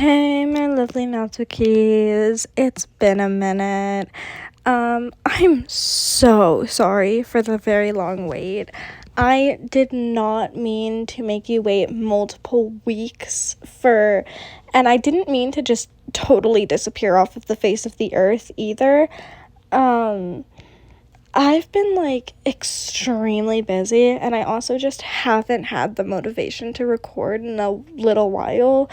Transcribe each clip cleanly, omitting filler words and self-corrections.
Hey, my lovely Natsuki's. It's been a minute. I'm so sorry for the very long wait. I did not mean to make you wait multiple weeks and I didn't mean to just totally disappear off of the face of the earth either. I've been extremely busy, and I also just haven't had the motivation to record in a little while.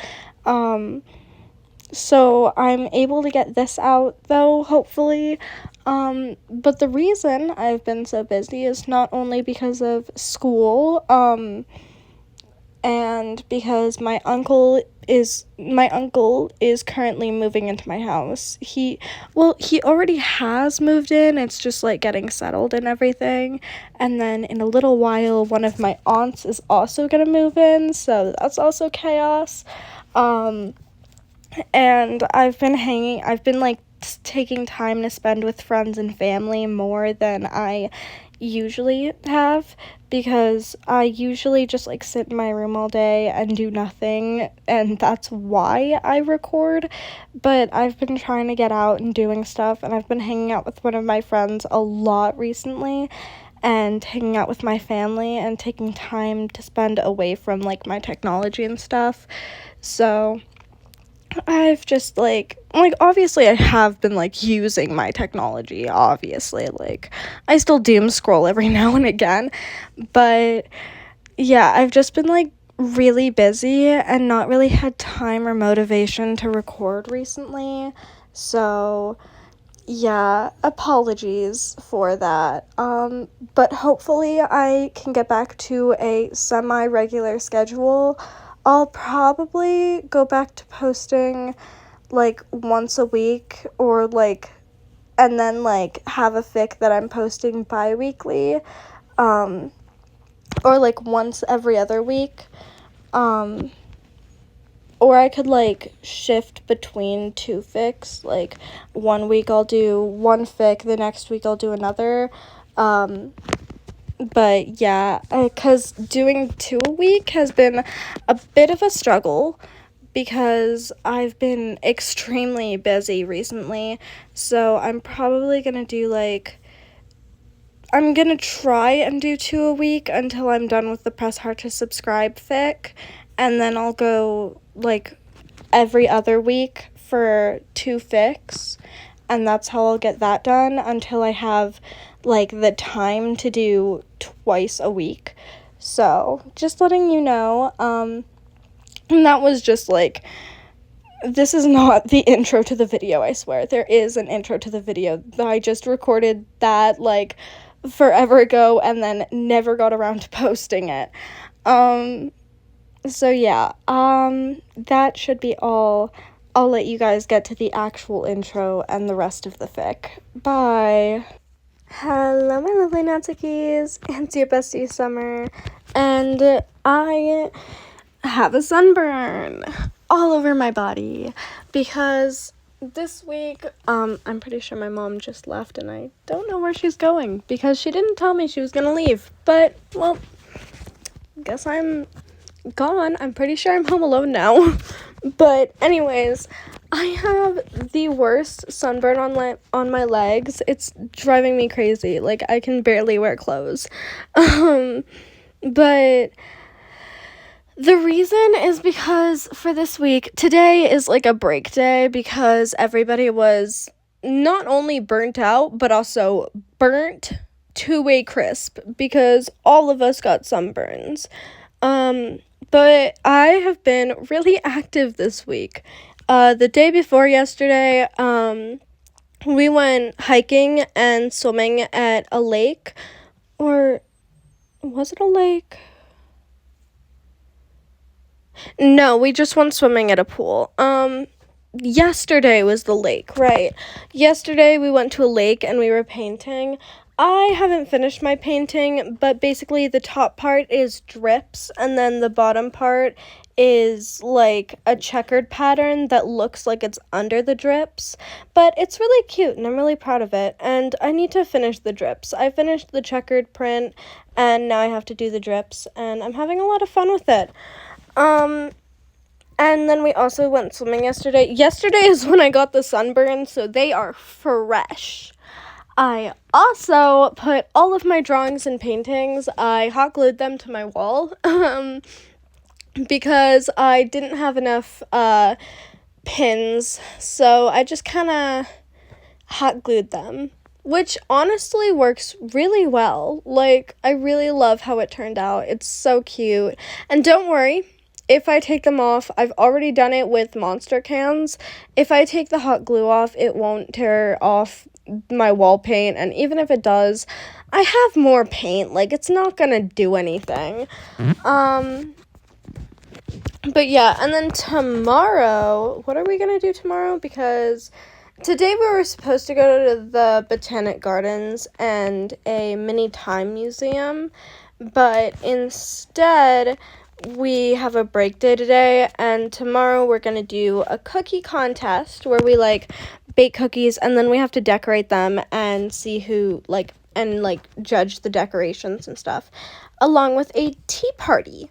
So I'm able to get this out though, hopefully. But the reason I've been so busy is not only because of school, and because my uncle is currently moving into my house. He already has moved in. It's just getting settled and everything. And then in a little while, one of my aunts is also gonna move in, so that's also chaos. And I've been taking time to spend with friends and family more than I usually have, because I usually just sit in my room all day and do nothing, and that's why I record. But I've been trying to get out and doing stuff, and I've been hanging out with one of my friends a lot recently, and hanging out with my family and taking time to spend away from my technology and stuff. So I've just obviously I have been using my technology, obviously. I still doom scroll every now and again, but yeah, I've just been really busy and not really had time or motivation to record recently. So yeah, apologies for that. But hopefully I can get back to a semi-regular schedule. I'll probably go back to posting once a week, or and then have a fic that I'm posting bi-weekly, or once every other week. Or I could shift between two fics. 1 week I'll do one fic, the next week I'll do another. But yeah, because doing 2 a week has been a bit of a struggle, because I've been extremely busy recently. So I'm probably gonna do I'm gonna try and do 2 a week until I'm done with the press hard to subscribe fic, and then I'll go every other week for 2 fics, and that's how I'll get that done until I have the time to do twice a week. So just letting you know. And that was just this is not the intro to the video, I swear. There is an intro to the video. I just recorded that forever ago and then never got around to posting it. So yeah, that should be all. I'll let you guys get to the actual intro and the rest of the fic. Bye. Hello, my lovely Natsukis. It's your bestie Summer, and I have a sunburn all over my body because this week, I'm pretty sure my mom just left, and I don't know where she's going because she didn't tell me she was gonna leave. But, well, guess I'm gone. I'm pretty sure I'm home alone now. But anyways, I have the worst sunburn on my legs. It's driving me crazy. I can barely wear clothes. But the reason is because for this week, today is a break day, because everybody was not only burnt out, but also burnt to a crisp, because all of us got sunburns. But I have been really active this week. The day before yesterday, we went hiking and swimming at a lake, or was it a lake? No, we just went swimming at a pool. Yesterday was the lake, right? Yesterday we went to a lake and we were painting. I haven't finished my painting, but basically the top part is drips, and then the bottom part is a checkered pattern that looks like it's under the drips. But it's really cute, and I'm really proud of it, and I need to finish the drips. I finished the checkered print, and now I have to do the drips, and I'm having a lot of fun with it. And then we also went swimming yesterday. Yesterday is when I got the sunburn, so they are fresh. I also put all of my drawings and paintings, I hot glued them to my wall, because I didn't have enough pins, so I just kind of hot glued them, which honestly works really well. Like, I really love how it turned out. It's so cute. And don't worry, if I take them off, I've already done it with monster cans. If I take the hot glue off, it won't tear off my wall paint, and even if it does, I have more paint. Like, it's not gonna do anything. But yeah, and then tomorrow, what are we gonna do tomorrow? Because today we were supposed to go to the Botanic Gardens and a mini time museum, but instead we have a break day today, and tomorrow we're gonna do a cookie contest where we like bake cookies and then we have to decorate them and see who judge the decorations and stuff, along with a tea party.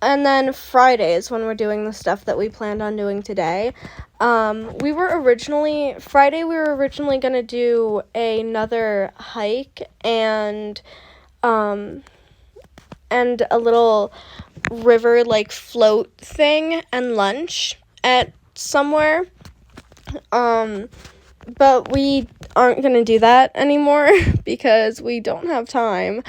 And then Fridays, when we're doing the stuff that we planned on doing today, we were originally going to do another hike and a little river, like, float thing and lunch at somewhere. But we aren't going to do that anymore because we don't have time.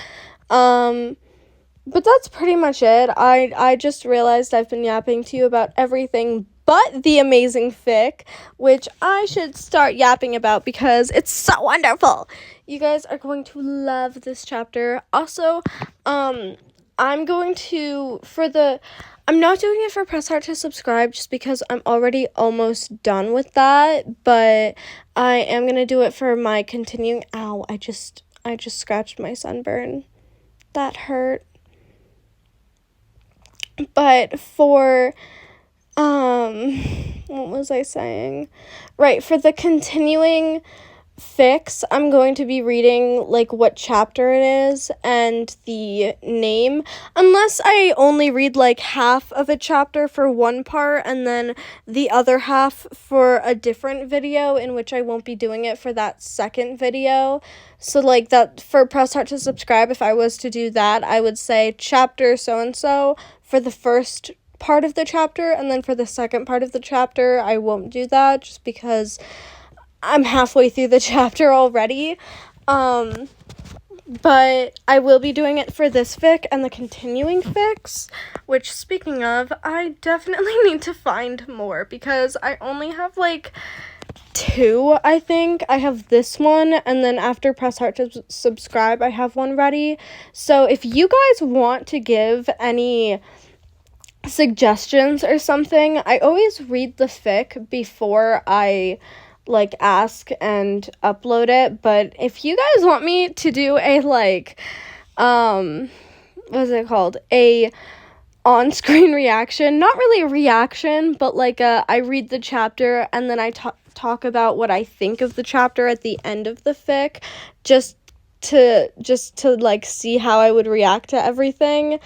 But that's pretty much it. I just realized I've been yapping to you about everything but the amazing fic, which I should start yapping about because it's so wonderful. You guys are going to love this chapter. Also, I'm not doing it for Press Heart to Subscribe just because I'm already almost done with that, but I am going to do it for my continuing. Ow, I just scratched my sunburn. That hurt. But for, what was I saying? Right, for the continuing fics, I'm going to be reading, like, what chapter it is and the name, unless I only read, like, half of a chapter for one part and then the other half for a different video, in which I won't be doing it for that second video. So, like, that for Press Heart to Subscribe, if I was to do that, I would say chapter so-and-so for the first part of the chapter, and then for the second part of the chapter, I won't do that just because I'm halfway through the chapter already. But I will be doing it for this fic and the continuing fics, which, speaking of, I definitely need to find more because I only have, like, 2, I think. I have this one, and then after Press Heart to Subscribe, I have one ready. So if you guys want to give any suggestions or something, I always read the fic before I, like, ask and upload it. But if you guys want me to do a, like, what's it called? A on-screen reaction, not really a reaction, but like I read the chapter and then I talk about what I think of the chapter at the end of the fic, just to like see how I would react to everything.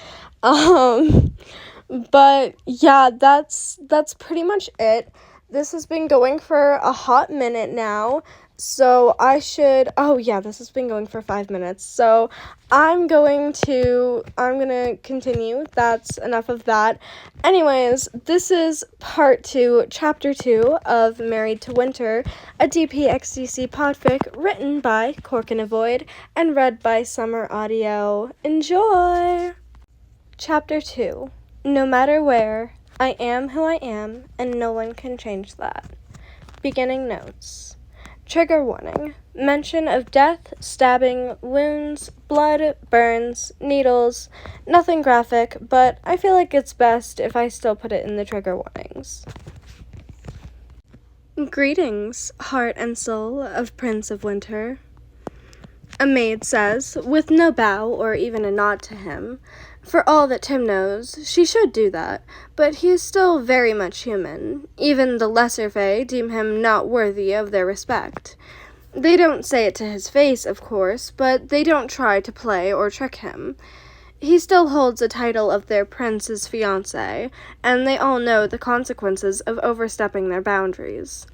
But yeah, that's pretty much it. This has been going for a hot minute now, so this has been going for 5 minutes, so I'm gonna continue. That's enough of that. Anyways, this is part 2, chapter 2 of Married to Winter, a DPXDC podfic written by Corkinavoid and read by Summer Audio. Enjoy! Chapter 2. No matter where, I am who I am, and no one can change that. Beginning notes. Trigger warning. Mention of death, stabbing, wounds, blood, burns, needles. Nothing graphic, but I feel like it's best if I still put it in the trigger warnings. Greetings, heart and soul of Prince of Winter. A maid says, with no bow or even a nod to him. For all that Tim knows, she should do that, but he is still very much human. Even the lesser fae deem him not worthy of their respect. They don't say it to his face, of course, but they don't try to play or trick him. He still holds the title of their prince's fiancé, and they all know the consequences of overstepping their boundaries.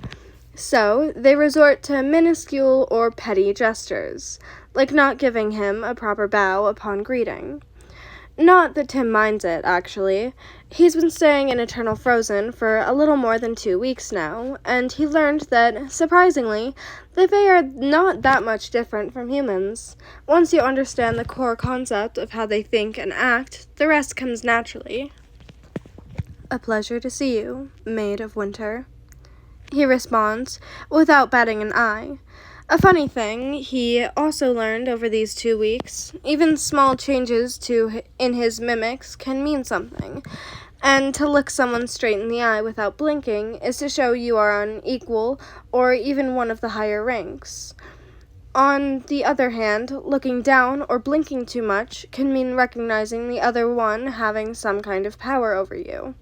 So, they resort to minuscule or petty gestures, like not giving him a proper bow upon greeting. Not that Tim minds it, actually. He's been staying in Eternal Frozen for a little more than 2 weeks now, and he learned that, surprisingly, the Fae are not that much different from humans. Once you understand the core concept of how they think and act, the rest comes naturally. "A pleasure to see you, Maid of Winter," he responds, without batting an eye. A funny thing he also learned over these 2 weeks, even small changes in his mimics can mean something, and to look someone straight in the eye without blinking is to show you are on equal or even one of the higher ranks. On the other hand, looking down or blinking too much can mean recognizing the other one having some kind of power over you.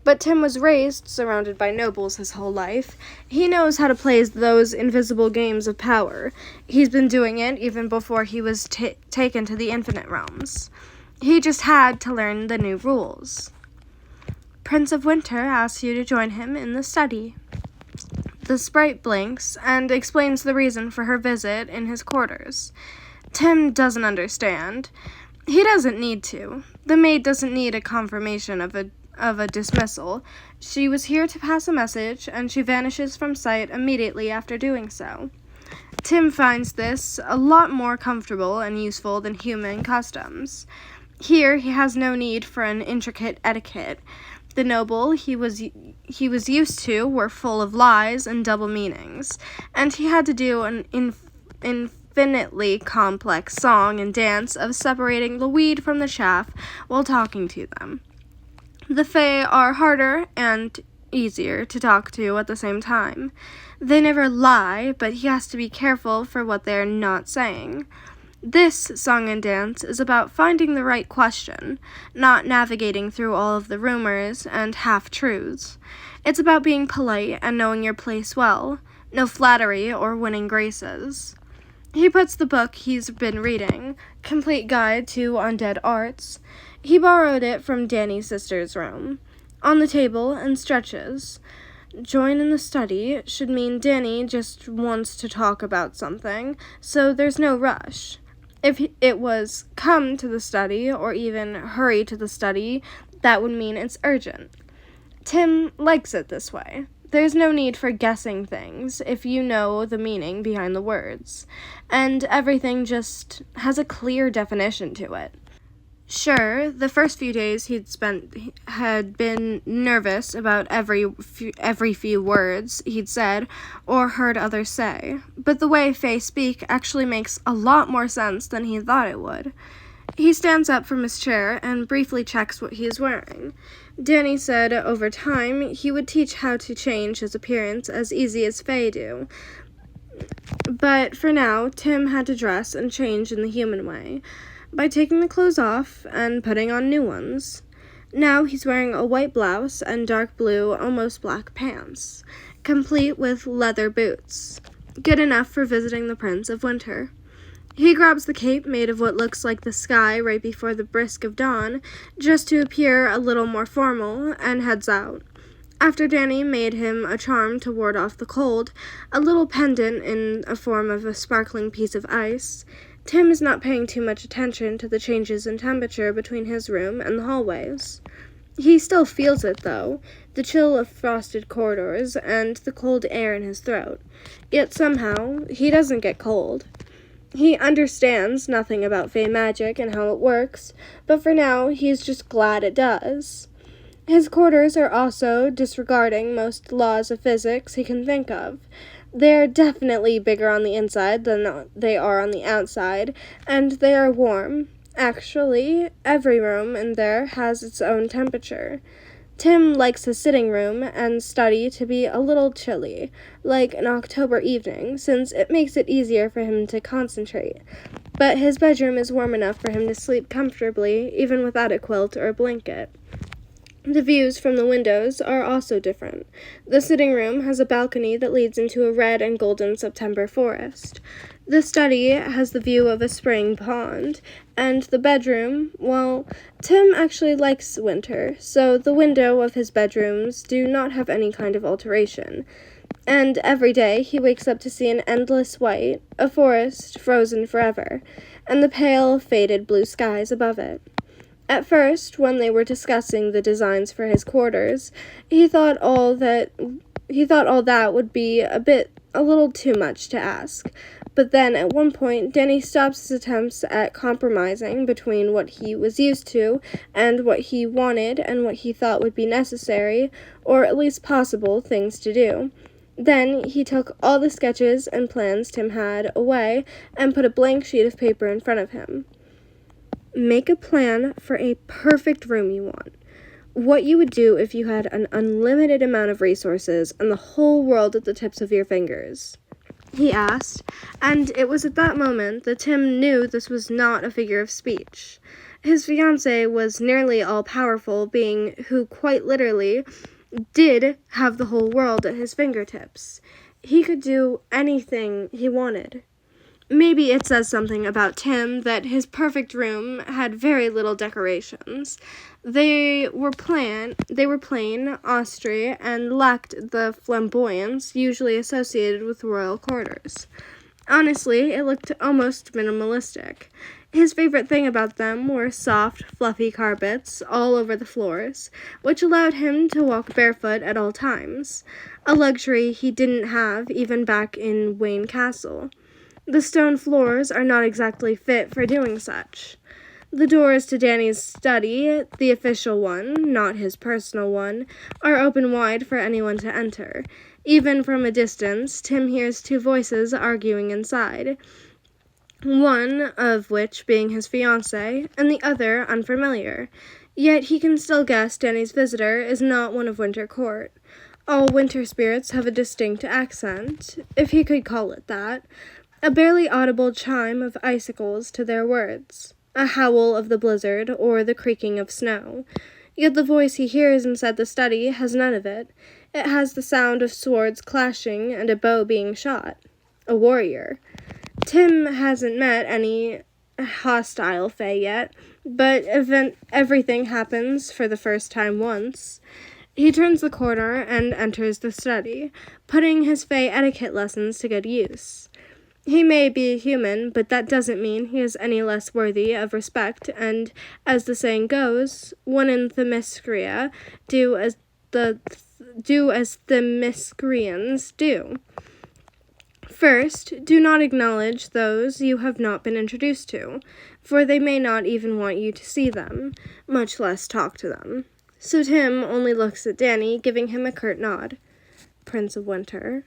But Tim was raised surrounded by nobles his whole life. He knows how to play those invisible games of power. He's been doing it even before he was taken to the Infinite Realms. He just had to learn the new rules. "Prince of Winter asks you to join him in the study." The sprite blinks and explains the reason for her visit in his quarters. Tim doesn't understand. He doesn't need to. The maid doesn't need a confirmation of a dismissal. She was here to pass a message, and she vanishes from sight immediately after doing so. Tim finds this a lot more comfortable and useful than human customs. Here, he has no need for an intricate etiquette. The noble he was used to were full of lies and double meanings, and he had to do an infinitely complex song and dance of separating the weed from the chaff while talking to them. The Fae are harder and easier to talk to at the same time. They never lie, but he has to be careful for what they're not saying. This song and dance is about finding the right question, not navigating through all of the rumors and half-truths. It's about being polite and knowing your place well, no flattery or winning graces. He puts the book he's been reading, Complete Guide to Undead Arts. He borrowed it from Danny's sister's room, on the table and stretches. Join in the study should mean Danny just wants to talk about something, so there's no rush. If it was come to the study or even hurry to the study, that would mean it's urgent. Tim likes it this way. There's no need for guessing things if you know the meaning behind the words, and everything just has a clear definition to it. Sure, the first few days had been nervous about every few words he'd said or heard others say, but the way Fae speak actually makes a lot more sense than he thought it would. He stands up from his chair and briefly checks what he is wearing. Danny said over time he would teach how to change his appearance as easy as Fae do. But for now, Tim had to dress and change in the human way, by taking the clothes off and putting on new ones. Now he's wearing a white blouse and dark blue, almost black pants, complete with leather boots. Good enough for visiting the Prince of Winter. He grabs the cape made of what looks like the sky right before the brisk of dawn, just to appear a little more formal, and heads out. After Danny made him a charm to ward off the cold, a little pendant in a form of a sparkling piece of ice, Tim is not paying too much attention to the changes in temperature between his room and the hallways. He still feels it, though, the chill of frosted corridors and the cold air in his throat. Yet somehow, he doesn't get cold. He understands nothing about Fae magic and how it works, but for now, he's just glad it does. His quarters are also disregarding most laws of physics he can think of. They're definitely bigger on the inside than they are on the outside, and they are warm. Actually, every room in there has its own temperature. Tim likes his sitting room and study to be a little chilly, like an October evening, since it makes it easier for him to concentrate. But his bedroom is warm enough for him to sleep comfortably, even without a quilt or a blanket. The views from the windows are also different. The sitting room has a balcony that leads into a red and golden September forest. The study has the view of a spring pond, and the bedroom, well, Tim actually likes winter, so the window of his bedrooms do not have any kind of alteration. And every day he wakes up to see an endless white, a forest frozen forever, and the pale, faded blue skies above it. At first, when they were discussing the designs for his quarters, he thought all that would be a little too much to ask. But then at one point, Danny stops his attempts at compromising between what he was used to and what he wanted and what he thought would be necessary, or at least possible, things to do. Then he took all the sketches and plans Tim had away and put a blank sheet of paper in front of him. Make a plan for a perfect room you want. What you would do if you had an unlimited amount of resources and the whole world at the tips of your fingers, he asked, and it was at that moment that Tim knew this was not a figure of speech. His fiancée was nearly all-powerful, being who quite literally did have the whole world at his fingertips. He could do anything he wanted. Maybe it says something about Tim that his perfect room had very little decorations. They were plain, austere, and lacked the flamboyance usually associated with royal quarters. Honestly, it looked almost minimalistic. His favorite thing about them were soft, fluffy carpets all over the floors, which allowed him to walk barefoot at all times, a luxury he didn't have even back in Wayne Castle. The stone floors are not exactly fit for doing such. The doors to Danny's study, the official one, not his personal one, are open wide for anyone to enter. Even from a distance, Tim hears two voices arguing inside, one of which being his fiancée, and the other unfamiliar. Yet he can still guess Danny's visitor is not one of Winter Court. All winter spirits have a distinct accent, if he could call it that, a barely audible chime of icicles to their words, a howl of the blizzard or the creaking of snow. Yet the voice he hears inside the study has none of it. It has the sound of swords clashing and a bow being shot. A warrior. Tim hasn't met any hostile fae yet, but everything happens for the first time once. He turns the corner and enters the study, putting his fae etiquette lessons to good use. He may be a human, but that doesn't mean he is any less worthy of respect, and, as the saying goes, one in Themyscira do as Themyscrians do. First, do not acknowledge those you have not been introduced to, for they may not even want you to see them, much less talk to them. So Tim only looks at Danny, giving him a curt nod. Prince of Winter.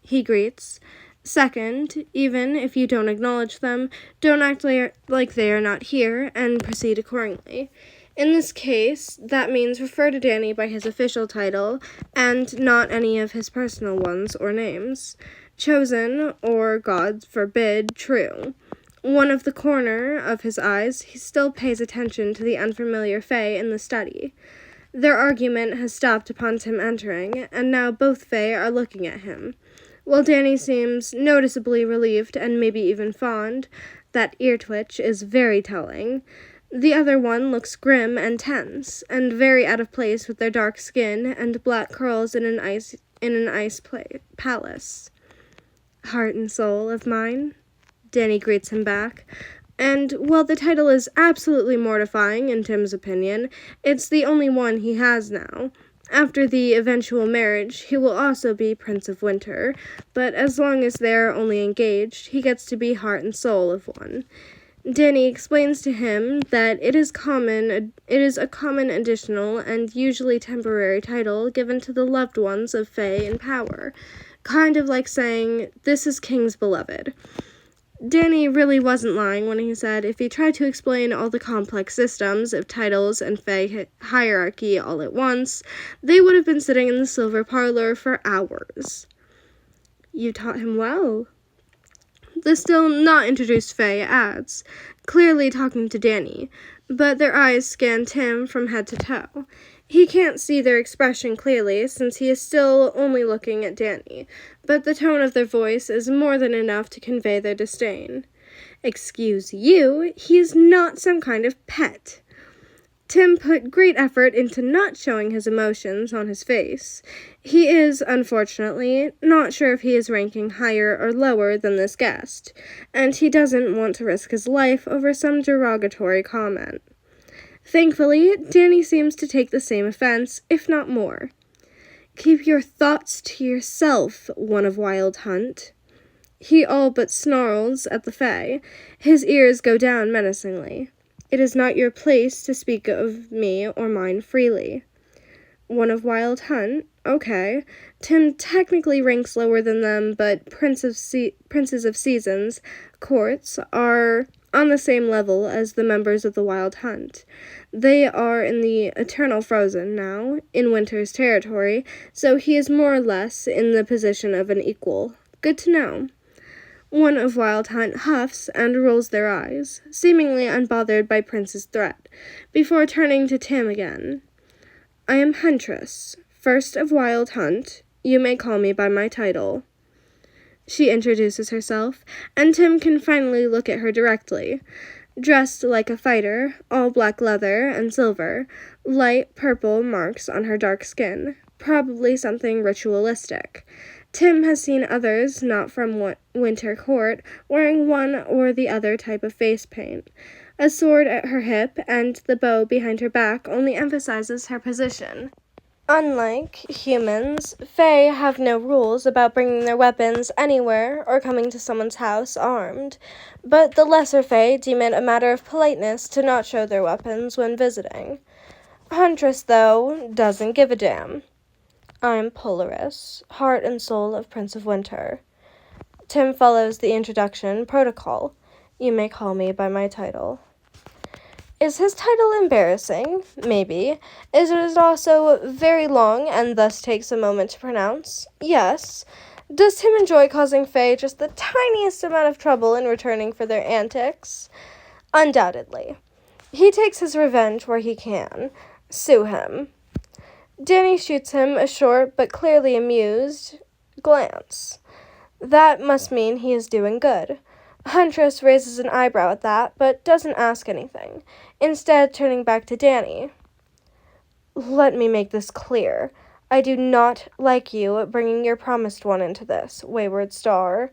He greets. Second, even if you don't acknowledge them, don't act like they are not here, and proceed accordingly. In this case, that means refer to Danny by his official title, and not any of his personal ones or names. Chosen, or, God forbid, true. One of the corner of his eyes, he still pays attention to the unfamiliar fae in the study. Their argument has stopped upon Tim entering, and now both fae are looking at him. While Danny seems noticeably relieved and maybe even fond, that ear twitch is very telling. The other one looks grim and tense, and very out of place with their dark skin and black curls in an ice palace. Heart and soul of mine, Danny greets him back. And while the title is absolutely mortifying in Tim's opinion, it's the only one he has now. After the eventual marriage, he will also be Prince of Winter, but as long as they are only engaged, he gets to be heart and soul of one. Danny explains to him that it is a common additional and usually temporary title given to the loved ones of fae in power, kind of like saying, "This is King's beloved." Danny really wasn't lying when he said if he tried to explain all the complex systems of titles and fae hierarchy all at once, they would have been sitting in the silver parlor for hours. You taught him well. The still not introduced fae adds, clearly talking to Danny, but their eyes scan Tim from head to toe. He can't see their expression clearly since he is still only looking at Danny, but the tone of their voice is more than enough to convey their disdain. Excuse you, he is not some kind of pet. Tim put great effort into not showing his emotions on his face. He is, unfortunately, not sure if he is ranking higher or lower than this guest, and he doesn't want to risk his life over some derogatory comment. Thankfully, Danny seems to take the same offense, if not more. Keep your thoughts to yourself, one of Wild Hunt. He all but snarls at the Fae. His ears go down menacingly. It is not your place to speak of me or mine freely. One of Wild Hunt? Okay. Tim technically ranks lower than them, but Princes of Seasons, courts, are on the same level as the members of the Wild Hunt. They are in the Eternal Frozen now, in Winter's territory, so he is more or less in the position of an equal. Good to know. One of Wild Hunt huffs and rolls their eyes, seemingly unbothered by Prince's threat, before turning to Tim again. I am Huntress, first of Wild Hunt. You may call me by my title. She introduces herself, and Tim can finally look at her directly. Dressed like a fighter, all black leather and silver, light purple marks on her dark skin, probably something ritualistic. Tim has seen others, not from Winter Court, wearing one or the other type of face paint. A sword at her hip and the bow behind her back only emphasizes her position. Unlike humans, Fae have no rules about bringing their weapons anywhere or coming to someone's house armed, but the lesser Fae deem it a matter of politeness to not show their weapons when visiting. Huntress, though, doesn't give a damn. I'm Polaris, heart and soul of Prince of Winter. Tim follows the introduction protocol. You may call me by my title. Is his title embarrassing? Maybe. Is it also very long and thus takes a moment to pronounce? Yes. Does Tim enjoy causing Fae just the tiniest amount of trouble in returning for their antics? Undoubtedly. He takes his revenge where he can. Sue him. Danny shoots him a short but clearly amused glance. That must mean he is doing good. Huntress raises an eyebrow at that, but doesn't ask anything, instead turning back to Danny. Let me make this clear. I do not like you bringing your promised one into this, wayward star,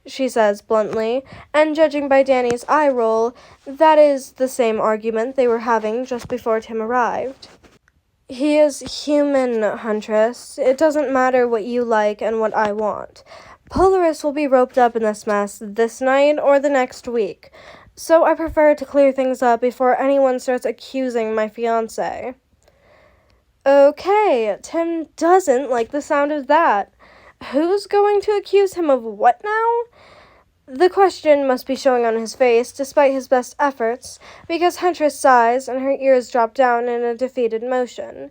she says bluntly, and judging by Danny's eye roll, that is the same argument they were having just before Tim arrived. He is human, Huntress. It doesn't matter what you like and what I want. Polaris will be roped up in this mess this night or the next week, so I prefer to clear things up before anyone starts accusing my fiancé. Okay, Tim doesn't like the sound of that. Who's going to accuse him of what now? The question must be showing on his face, despite his best efforts, because Huntress sighs and her ears drop down in a defeated motion.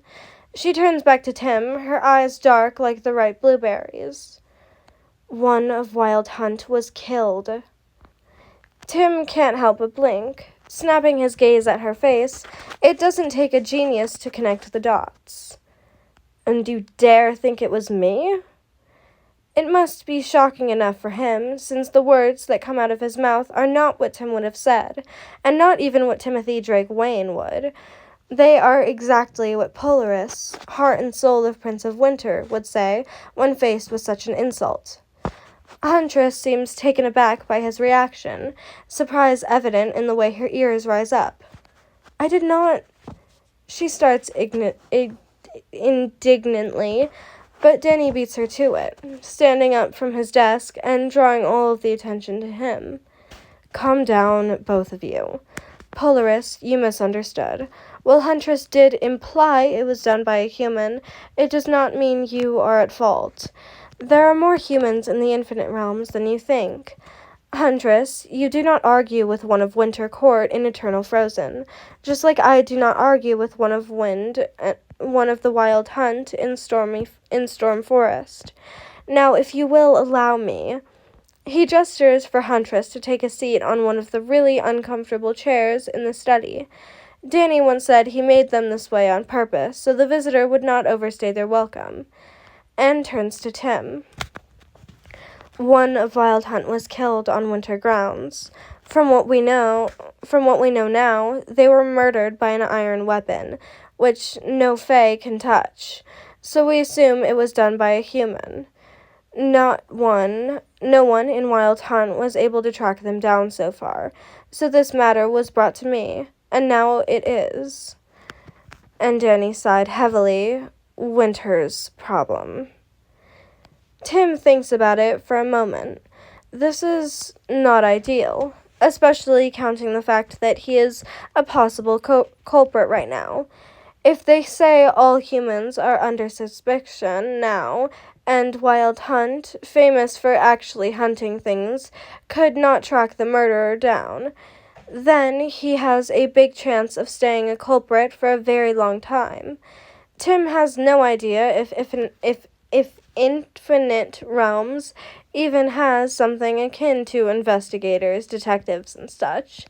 She turns back to Tim, her eyes dark like the ripe blueberries. One of Wild Hunt was killed. Tim can't help but blink, snapping his gaze at her face. It doesn't take a genius to connect the dots. And you dare think it was me? It must be shocking enough for him, since the words that come out of his mouth are not what Tim would have said, and not even what Timothy Drake Wayne would. They are exactly what Polaris, heart and soul of Prince of Winter, would say when faced with such an insult. Huntress seems taken aback by his reaction, surprise evident in the way her ears rise up. I did not... She starts indignantly, but Danny beats her to it, standing up from his desk and drawing all of the attention to him. Calm down, both of you. Polaris, you misunderstood. While Huntress did imply it was done by a human, it does not mean you are at fault. There are more humans in the Infinite Realms than you think. Huntress, you do not argue with one of Winter Court in Eternal Frozen, just like I do not argue with one of the Wild Hunt in Storm Forest. Now, if you will allow me... He gestures for Huntress to take a seat on one of the really uncomfortable chairs in the study. Danny once said he made them this way on purpose, so the visitor would not overstay their welcome. Anne turns to Tim. One of Wild Hunt was killed on winter grounds. From what we know now, they were murdered by an iron weapon, which no fae can touch. So we assume it was done by a human. No one in Wild Hunt was able to track them down so far, so this matter was brought to me, and now it is. And Danny sighed heavily. Winter's problem. Tim thinks about it for a moment. This is not ideal, especially counting the fact that he is a possible culprit right now. If they say all humans are under suspicion now, and Wild Hunt, famous for actually hunting things, could not track the murderer down, then he has a big chance of staying a culprit for a very long time. Tim has no idea if Infinite Realms even has something akin to investigators, detectives, and such,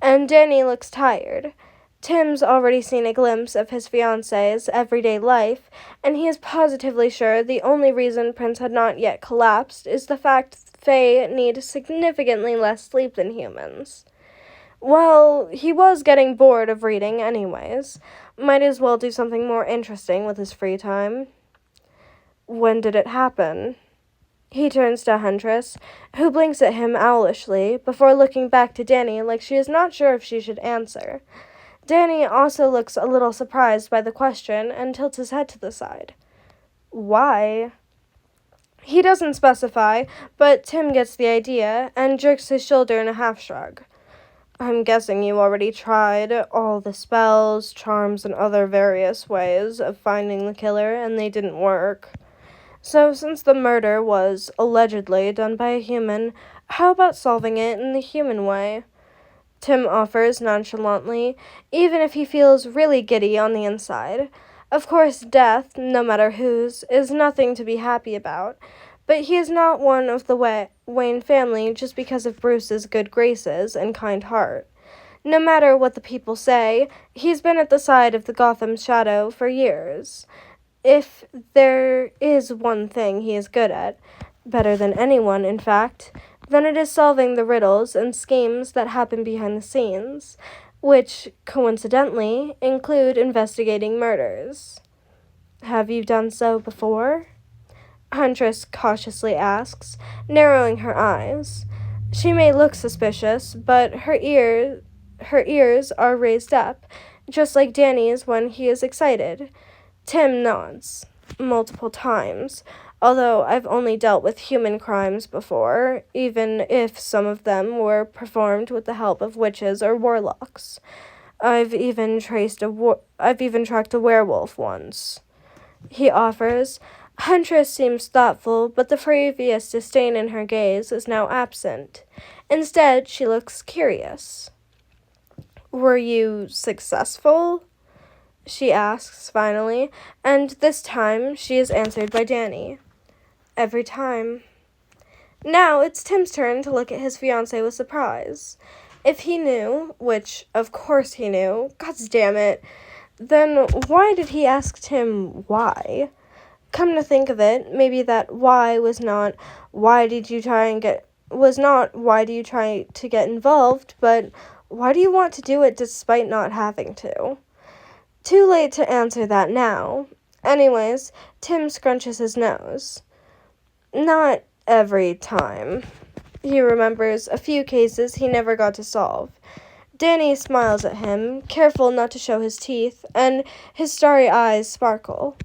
and Danny looks tired. Tim's already seen a glimpse of his fiancée's everyday life, and he is positively sure the only reason Prince had not yet collapsed is the fact Fae need significantly less sleep than humans. Well, he was getting bored of reading anyways. Might as well do something more interesting with his free time. When did it happen? He turns to Huntress, who blinks at him owlishly, before looking back to Danny like she is not sure if she should answer. Danny also looks a little surprised by the question and tilts his head to the side. Why? He doesn't specify, but Tim gets the idea and jerks his shoulder in a half-shrug. I'm guessing you already tried all the spells, charms, and other various ways of finding the killer, and they didn't work. So, since the murder was allegedly done by a human, how about solving it in the human way? Tim offers nonchalantly, even if he feels really giddy on the inside. Of course, death, no matter whose, is nothing to be happy about, but he is not one of the Wayne family just because of Bruce's good graces and kind heart. No matter what the people say, he's been at the side of the Gotham Shadow for years. If there is one thing he is good at, better than anyone, in fact, then it is solving the riddles and schemes that happen behind the scenes, which, coincidentally, include investigating murders. Have you done so before? Huntress cautiously asks, narrowing her eyes. She may look suspicious, but her ears are raised up, just like Danny's when he is excited. Tim nods, multiple times, although I've only dealt with human crimes before, even if some of them were performed with the help of witches or warlocks. I've even tracked a werewolf once. He offers. Huntress seems thoughtful, but the previous disdain in her gaze is now absent. Instead, she looks curious. Were you successful? She asks finally, and this time she is answered by Danny. Every time. Now it's Tim's turn to look at his fiancée with surprise. If he knew, which of course he knew, God damn it, then why did he ask Tim why? Come to think of it, maybe that why was not why do you try to get involved, but why do you want to do it despite not having to? Too late to answer that now. Anyways, Tim scrunches his nose. Not every time. He remembers a few cases he never got to solve. Danny smiles at him, careful not to show his teeth, and his starry eyes sparkle.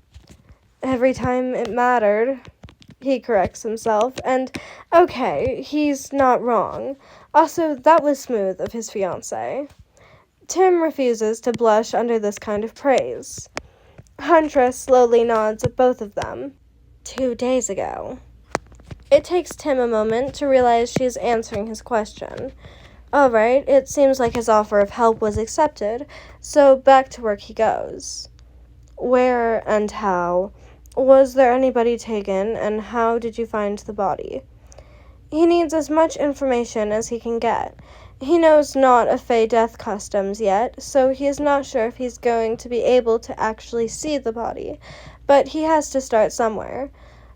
Every time it mattered, he corrects himself, and okay, he's not wrong. Also, that was smooth of his fiancée. Tim refuses to blush under this kind of praise. Huntress slowly nods at both of them. 2 days ago. It takes Tim a moment to realize she is answering his question. Alright, it seems like his offer of help was accepted, so back to work he goes. Where and how? Was there anybody taken, and how did you find the body? He needs as much information as he can get. He knows not of Fey death customs yet, so he is not sure if he's going to be able to actually see the body, but he has to start somewhere.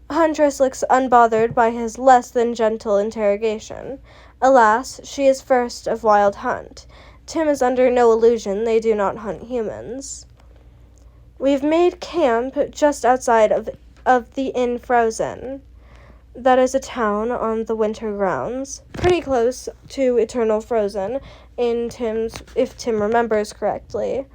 Huntress looks unbothered by his less than gentle interrogation. Alas, she is first of Wild Hunt. Tim is under no illusion they do not hunt humans. We've made camp just outside of the Inn Frozen. That is a town on the winter grounds, pretty close to Eternal Frozen, if Tim remembers correctly.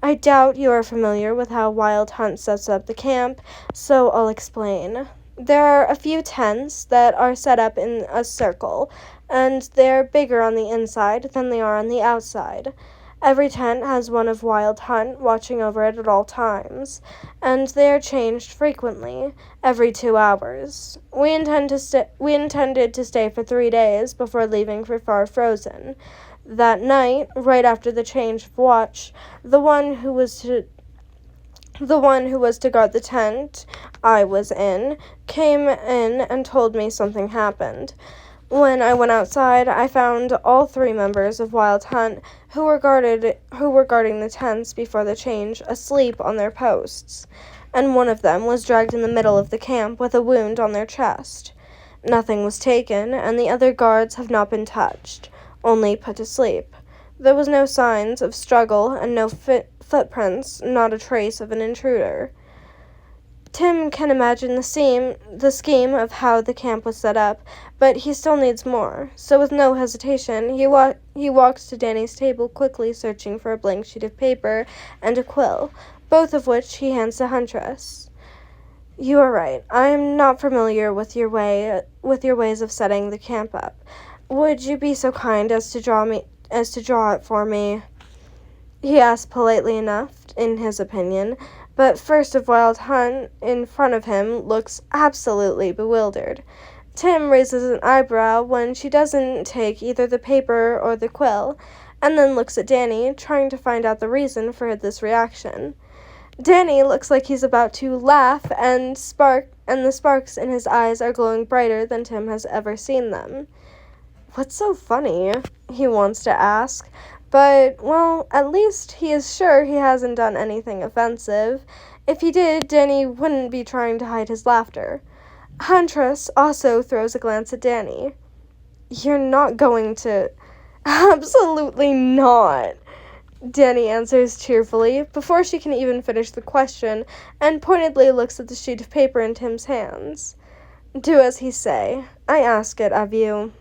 I doubt you are familiar with how Wild Hunt sets up the camp, so I'll explain. There are a few tents that are set up in a circle, and they're bigger on the inside than they are on the outside. Every tent has one of Wild Hunt watching over it at all times, and they are changed frequently, every 2 hours. We intended to stay for 3 days before leaving for Far Frozen. That night, right after the change of watch, the one who was to guard the tent I was in came in and told me something happened. When I went outside, I found all 3 members of Wild Hunt who were guarding the tents before the change asleep on their posts, and one of them was dragged in the middle of the camp with a wound on their chest. Nothing was taken, and the other guards have not been touched, only put to sleep. There was no signs of struggle and no footprints, not a trace of an intruder. Tim can imagine the scheme of how the camp was set up, but he still needs more. So with no hesitation, he walks to Danny's table, quickly searching for a blank sheet of paper and a quill, both of which he hands to Huntress. You are right. I am not familiar with your ways of setting the camp up. Would you be so kind as to draw it for me? He asked politely enough, in his opinion, but First of Wild Hunt in front of him looks absolutely bewildered. Tim raises an eyebrow when she doesn't take either the paper or the quill, and then looks at Danny, trying to find out the reason for this reaction. Danny looks like he's about to laugh, and the sparks in his eyes are glowing brighter than Tim has ever seen them. What's so funny? He wants to ask, but, well, at least he is sure he hasn't done anything offensive. If he did, Danny wouldn't be trying to hide his laughter. Huntress also throws a glance at Danny. You're not going to... Absolutely not, Danny answers cheerfully, before she can even finish the question, and pointedly looks at the sheet of paper in Tim's hands. Do as he say. I ask it of you.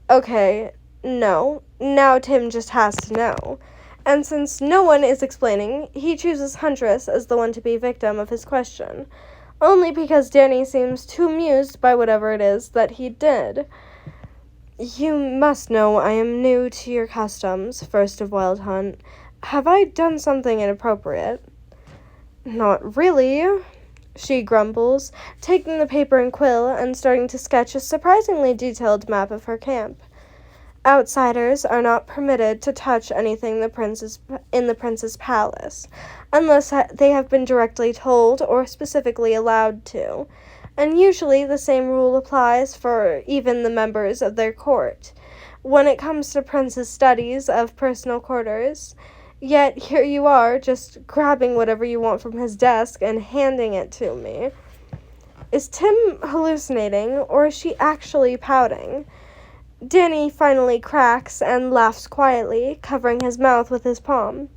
Okay, no. Now Tim just has to know. And since no one is explaining, he chooses Huntress as the one to be victim of his question, only because Danny seems too amused by whatever it is that he did. You must know I am new to your customs, First of Wild Hunt. Have I done something inappropriate? Not really, she grumbles, taking the paper and quill and starting to sketch a surprisingly detailed map of her camp. Outsiders are not permitted to touch anything in the prince's palace, unless they have been directly told or specifically allowed to, and usually the same rule applies for even the members of their court, when it comes to prince's studies of personal quarters. Yet here you are, just grabbing whatever you want from his desk and handing it to me. Is Tim hallucinating, or is she actually pouting? Danny finally cracks and laughs quietly, covering his mouth with his palm.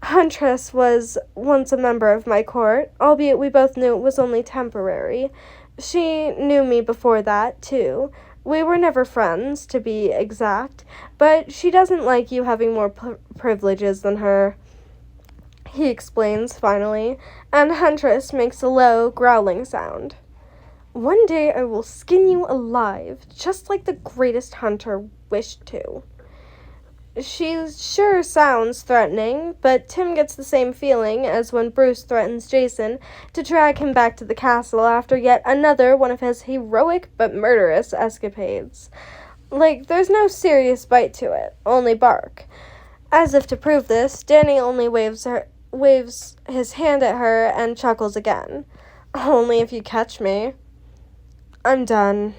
Huntress was once a member of my court, albeit we both knew it was only temporary. She knew me before that, too. We were never friends, to be exact, but she doesn't like you having more privileges than her, he explains finally, and Huntress makes a low, growling sound. One day I will skin you alive, just like the greatest hunter wished to. She sure sounds threatening, but Tim gets the same feeling as when Bruce threatens Jason to drag him back to the castle after yet another one of his heroic but murderous escapades. Like, there's no serious bite to it, only bark. As if to prove this, Danny only waves his hand at her and chuckles again. Only if you catch me. I'm done.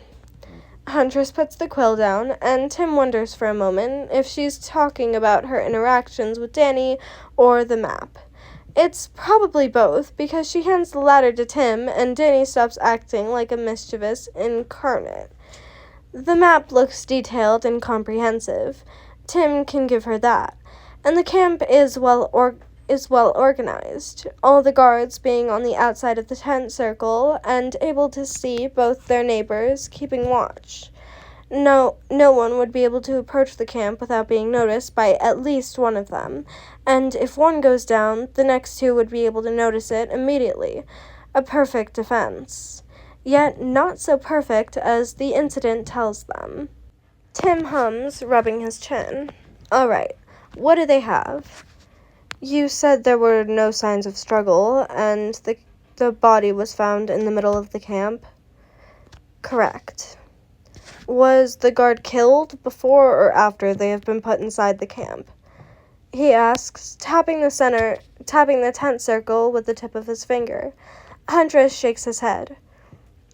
Huntress puts the quill down, and Tim wonders for a moment if she's talking about her interactions with Danny or the map. It's probably both, because she hands the latter to Tim, and Danny stops acting like a mischievous incarnate. The map looks detailed and comprehensive. Tim can give her that. And the camp is well organized, all the guards being on the outside of the tent circle and able to see both their neighbors keeping watch. No one would be able to approach the camp without being noticed by at least one of them, and if one goes down, the next two would be able to notice it immediately. A perfect defense. Yet not so perfect as the incident tells them. Tim hums, rubbing his chin. All right, what do they have? You said there were no signs of struggle, and the body was found in the middle of the camp? Correct. Was the guard killed before or after they have been put inside the camp? He asks, tapping the tent circle with the tip of his finger. Huntress shakes his head.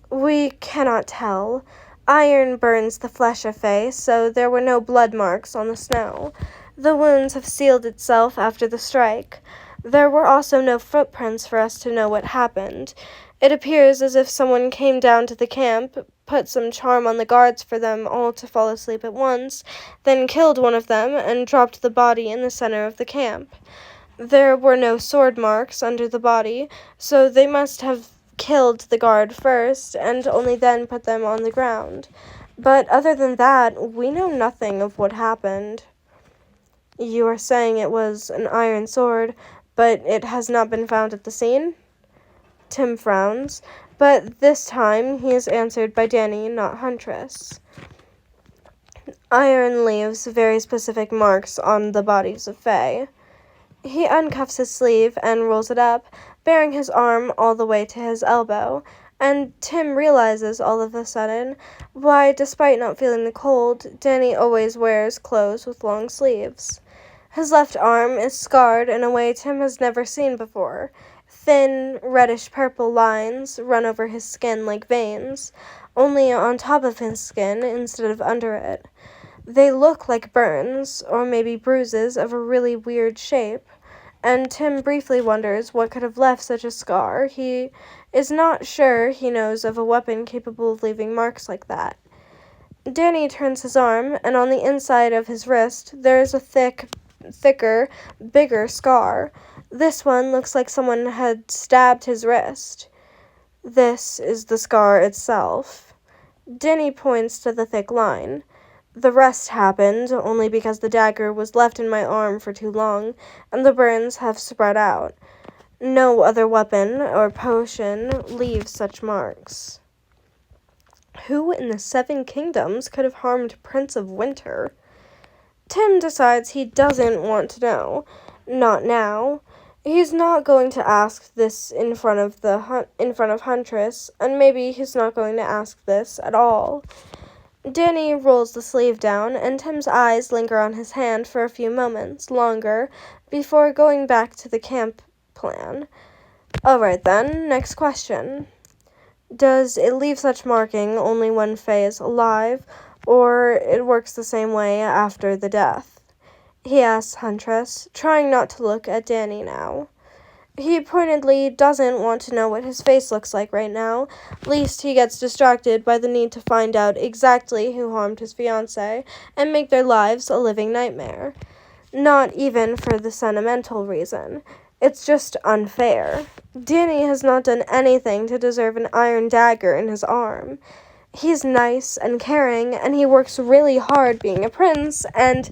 We cannot tell. Iron burns the flesh of Faye, so there were no blood marks on the snow. The wounds have sealed itself after the strike. There were also no footprints for us to know what happened. It appears as if someone came down to the camp, put some charm on the guards for them all to fall asleep at once, then killed one of them and dropped the body in the center of the camp. There were no sword marks under the body, so they must have killed the guard first and only then put them on the ground. But other than that, we know nothing of what happened. You are saying it was an iron sword, but it has not been found at the scene? Tim frowns, but this time he is answered by Danny, not Huntress. Iron leaves very specific marks on the bodies of Faye. He uncuffs his sleeve and rolls it up, bearing his arm all the way to his elbow, and Tim realizes all of a sudden why, despite not feeling the cold, Danny always wears clothes with long sleeves. His left arm is scarred in a way Tim has never seen before. Thin, reddish-purple lines run over his skin like veins, only on top of his skin instead of under it. They look like burns, or maybe bruises of a really weird shape, and Tim briefly wonders what could have left such a scar. He is not sure he knows of a weapon capable of leaving marks like that. Danny turns his arm, and on the inside of his wrist there is a thicker, bigger scar. This one looks like someone had stabbed his wrist. This is the scar itself. Danny points to the thick line. The rest happened only because the dagger was left in my arm for too long, and the burns have spread out. No other weapon or potion leaves such marks. Who in the Seven Kingdoms could have harmed Prince of Winter? Tim decides he doesn't want to know. Not now. He's not going to ask this in front of Huntress, and maybe he's not going to ask this at all. Danny rolls the sleeve down, and Tim's eyes linger on his hand for a few moments longer before going back to the camp plan. All right then, next question. Does it leave such marking only when Faye is alive, or it works the same way after the death? He asks Huntress, trying not to look at Danny now. He pointedly doesn't want to know what his face looks like right now, lest he gets distracted by the need to find out exactly who harmed his fiancée and make their lives a living nightmare. Not even for the sentimental reason. It's just unfair. Danny has not done anything to deserve an iron dagger in his arm. He's nice and caring, and he works really hard being a prince, and...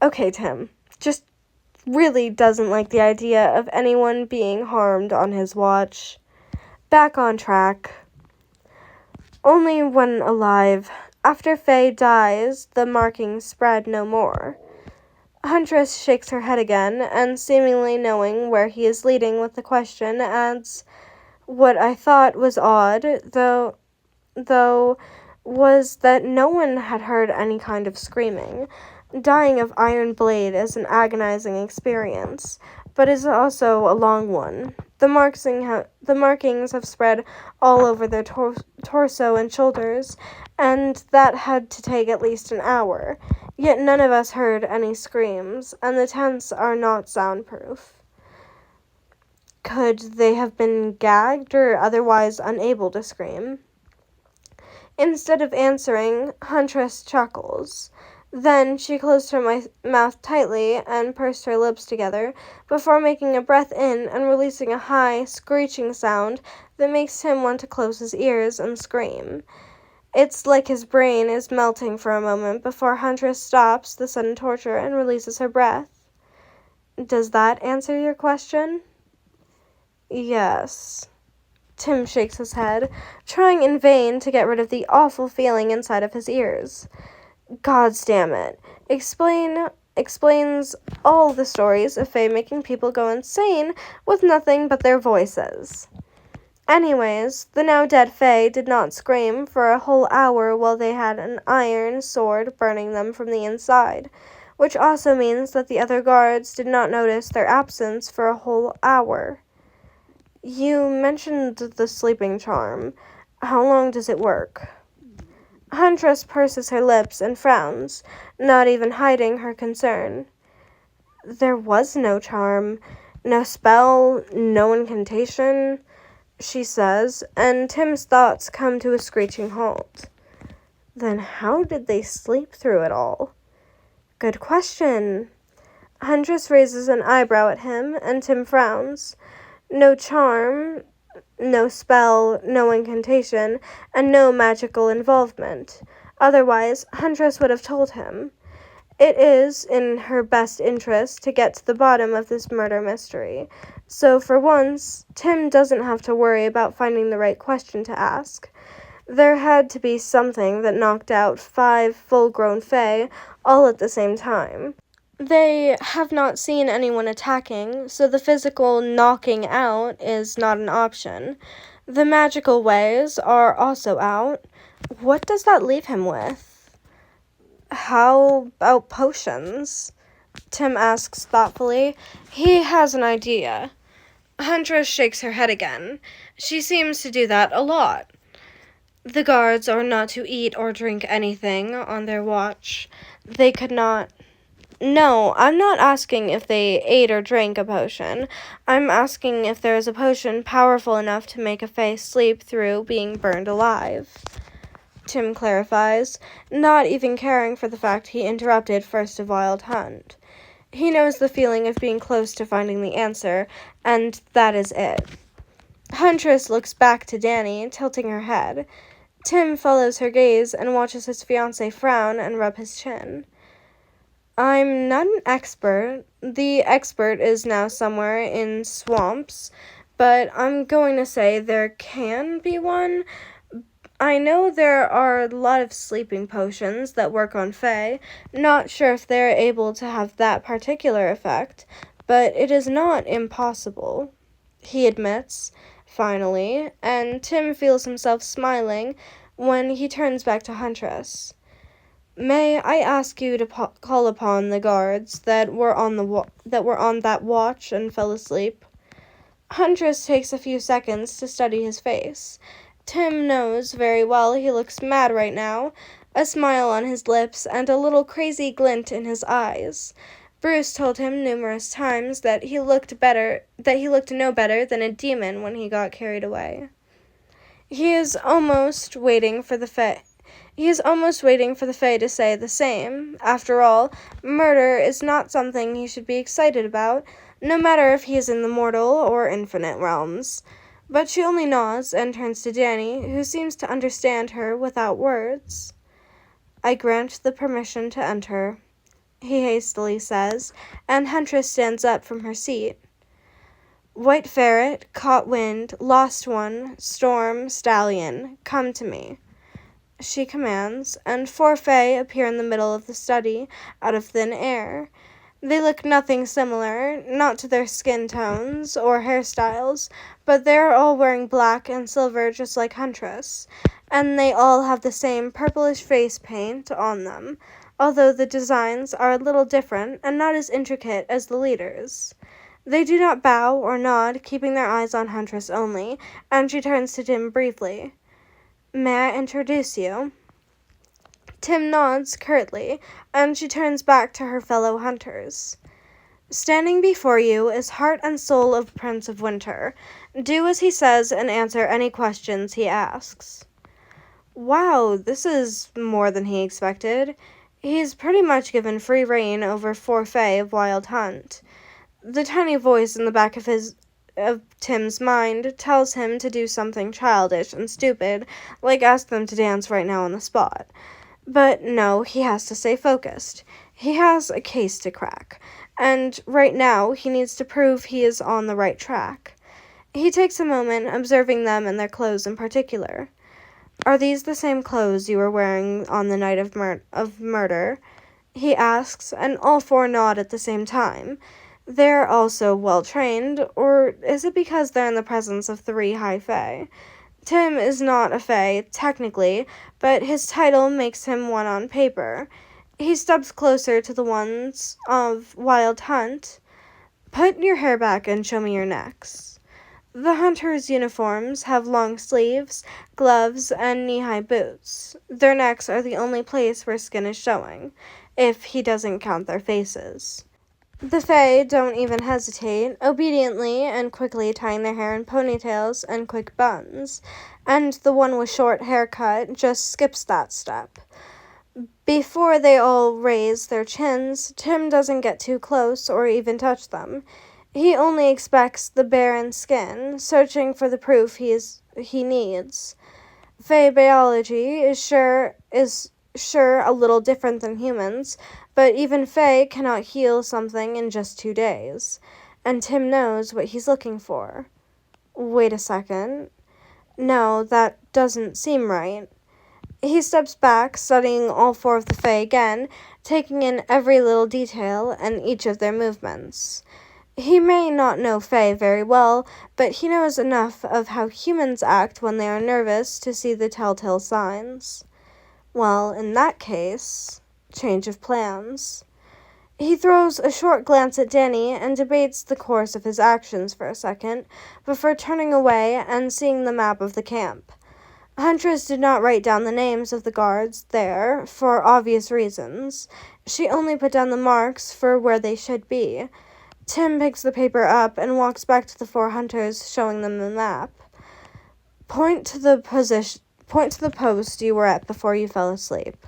Okay, Tim, just really doesn't like the idea of anyone being harmed on his watch. Back on track. Only when alive. After Faye dies, the markings spread no more. Huntress shakes her head again, and seemingly knowing where he is leading with the question, adds, "What I thought was odd, though, was that no one had heard any kind of screaming. Dying of Iron Blade is an agonizing experience, but is also a long one. The markings have spread all over their torso and shoulders, and that had to take at least an hour. Yet none of us heard any screams, and the tents are not soundproof. Could they have been gagged or otherwise unable to scream? Instead of answering, Huntress chuckles. Then she closed her mouth tightly and pursed her lips together before making a breath in and releasing a high, screeching sound that makes Tim want to close his ears and scream. It's like his brain is melting for a moment before Huntress stops the sudden torture and releases her breath. Does that answer your question? Yes. Tim shakes his head, trying in vain to get rid of the awful feeling inside of his ears. Gods damn it. Explains all the stories of Faye making people go insane with nothing but their voices. Anyways, the now dead Faye did not scream for a whole hour while they had an iron sword burning them from the inside, which also means that the other guards did not notice their absence for a whole hour. You mentioned the sleeping charm. How long does it work? Huntress purses her lips and frowns, not even hiding her concern. There was no charm, no spell, no incantation, she says, and Tim's thoughts come to a screeching halt. Then how did they sleep through it all? Good question. Huntress raises an eyebrow at him, and Tim frowns. No charm, no spell, no incantation, and no magical involvement. Otherwise, Huntress would have told him. It is in her best interest to get to the bottom of this murder mystery, so for once, Tim doesn't have to worry about finding the right question to ask. There had to be something that knocked out 5 full-grown Fae all at the same time. They have not seen anyone attacking, so the physical knocking out is not an option. The magical ways are also out. What does that leave him with? How about potions? Tim asks thoughtfully. He has an idea. Huntress shakes her head again. She seems to do that a lot. The guards are not to eat or drink anything on their watch. They could not... No, I'm not asking if they ate or drank a potion. I'm asking if there is a potion powerful enough to make a Fae sleep through being burned alive. Tim clarifies, not even caring for the fact he interrupted First of Wild Hunt. He knows the feeling of being close to finding the answer, and that is it. Huntress looks back to Danny, tilting her head. Tim follows her gaze and watches his fiancé frown and rub his chin. I'm not an expert. The expert is now somewhere in swamps, but I'm going to say there can be one. I know there are a lot of sleeping potions that work on Fae. Not sure if they're able to have that particular effect, but it is not impossible, he admits, finally, and Tim feels himself smiling when he turns back to Huntress. May I ask you to call upon the guards that were on that watch and fell asleep? Huntress takes a few seconds to study his face. Tim knows very well he looks mad right now, a smile on his lips and a little crazy glint in his eyes. Bruce told him numerous times that he looked no better than a demon when he got carried away. He is almost waiting for the Fae to say the same. After all, murder is not something he should be excited about, no matter if he is in the mortal or infinite realms. But she only nods and turns to Danny, who seems to understand her without words. I grant the permission to enter, he hastily says, and Huntress stands up from her seat. White ferret, caught wind, lost one, storm, stallion, come to me, she commands, and 4 Fae appear in the middle of the study, out of thin air. They look nothing similar, not to their skin tones or hairstyles, but they're all wearing black and silver just like Huntress, and they all have the same purplish face paint on them, although the designs are a little different and not as intricate as the leaders. They do not bow or nod, keeping their eyes on Huntress only, and she turns to Tim briefly. "May I introduce you?" Tim nods curtly, and she turns back to her fellow hunters. "Standing before you is heart and soul of Prince of Winter. Do as he says and answer any questions he asks." Wow, this is more than he expected. He's pretty much given free rein over 4 Fae of Wild Hunt. The tiny voice in the back of Tim's mind tells him to do something childish and stupid, like ask them to dance right now on the spot. But no, he has to stay focused. He has a case to crack, and right now he needs to prove he is on the right track. He takes a moment, observing them and their clothes in particular. "Are these the same clothes you were wearing on the night of murder?" he asks, and all 4 nod at the same time. They're also well-trained, or is it because they're in the presence of 3 high Fae? Tim is not a Fae, technically, but his title makes him one on paper. He steps closer to the ones of Wild Hunt. "Put your hair back and show me your necks." The hunters' uniforms have long sleeves, gloves, and knee-high boots. Their necks are the only place where skin is showing, if he doesn't count their faces. The Fae don't even hesitate, obediently and quickly tying their hair in ponytails and quick buns, and the one with short haircut just skips that step. Before they all raise their chins, Tim doesn't get too close or even touch them. He only expects the barren skin, searching for the proof he needs. Fae biology is sure a little different than humans, but even Fae cannot heal something in just 2 days, and Tim knows what he's looking for. Wait a second. No, that doesn't seem right. He steps back, studying all 4 of the Fae again, taking in every little detail and each of their movements. He may not know Fae very well, but he knows enough of how humans act when they are nervous to see the telltale signs. Well, in that case, change of plans. He throws a short glance at Danny and debates the course of his actions for a second, before turning away and seeing the map of the camp. Huntress did not write down the names of the guards there, for obvious reasons. She only put down the marks for where they should be. Tim picks the paper up and walks back to the 4 hunters, showing them the map. Point to the post you were at before you fell asleep,"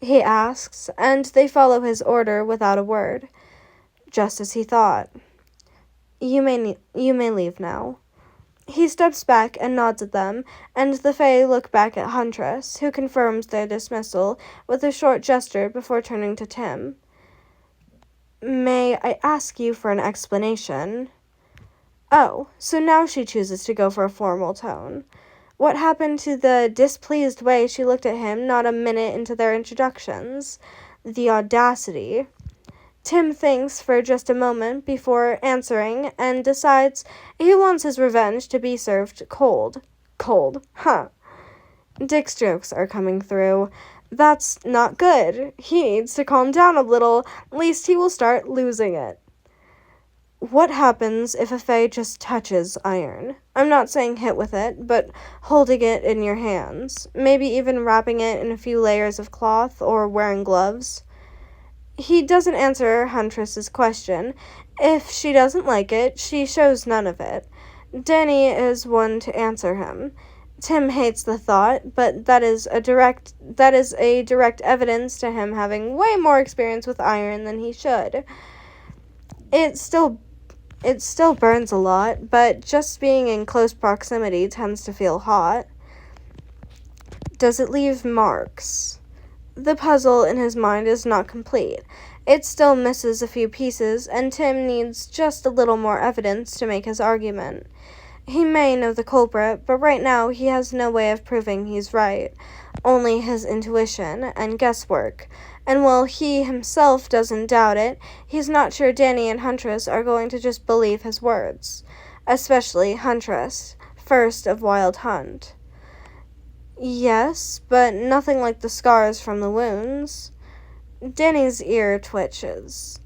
he asks, and they follow his order without a word. Just as he thought. You may leave now." He steps back and nods at them, and the Fae look back at Huntress, who confirms their dismissal with a short gesture before turning to Tim. "May I ask you for an explanation?" Oh, so now she chooses to go for a formal tone. What happened to the displeased way she looked at him not a minute into their introductions? The audacity. Tim thinks for just a moment before answering and decides he wants his revenge to be served cold. Cold, huh? Dick's jokes are coming through. That's not good. He needs to calm down a little, lest he will start losing it. What happens if a Fae just touches iron? I'm not saying hit with it, but holding it in your hands. Maybe even wrapping it in a few layers of cloth or wearing gloves. He doesn't answer Huntress's question. If she doesn't like it, she shows none of it. Danny is one to answer him. Tim hates the thought, but that is a direct evidence to him having way more experience with iron than he should. It still burns a lot, but just being in close proximity tends to feel hot. Does it leave marks? The puzzle in his mind is not complete. It still misses a few pieces, and Tim needs just a little more evidence to make his argument. He may know the culprit, but right now he has no way of proving he's right, only his intuition and guesswork. And while he himself doesn't doubt it, he's not sure Danny and Huntress are going to just believe his words. Especially Huntress, first of Wild Hunt. Yes, but nothing like the scars from the wounds. Danny's ear twitches.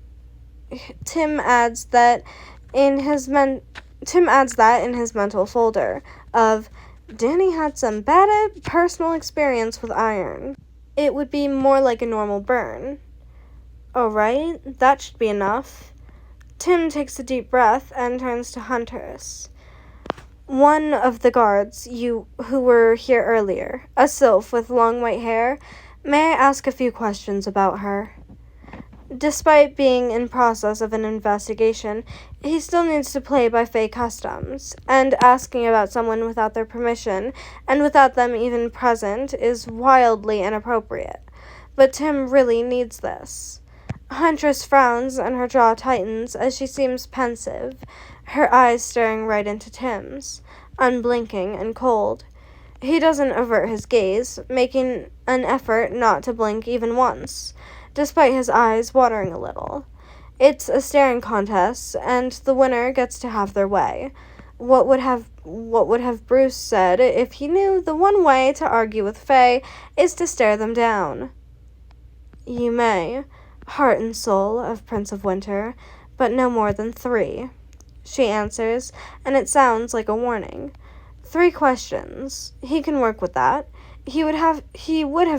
Tim adds that Tim adds that in his mental folder of, Danny had some bad personal experience with iron. It would be more like a normal burn. Alright, that should be enough. Tim takes a deep breath and turns to Huntress. One of the guards who were here earlier, a sylph with long white hair. May I ask a few questions about her? Despite being in process of an investigation, he still needs to play by Fae customs, and asking about someone without their permission and without them even present is wildly inappropriate. But Tim really needs this. Huntress frowns and her jaw tightens as she seems pensive, her eyes staring right into Tim's, unblinking and cold. He doesn't avert his gaze, making an effort not to blink even once, despite his eyes watering a little. It's a staring contest, and the winner gets to have their way. What would have Bruce said if he knew the one way to argue with Fae is to stare them down? You may, heart and soul of Prince of Winter, but no more than 3, she answers, and it sounds like a warning. 3 questions. He can work with that. He would have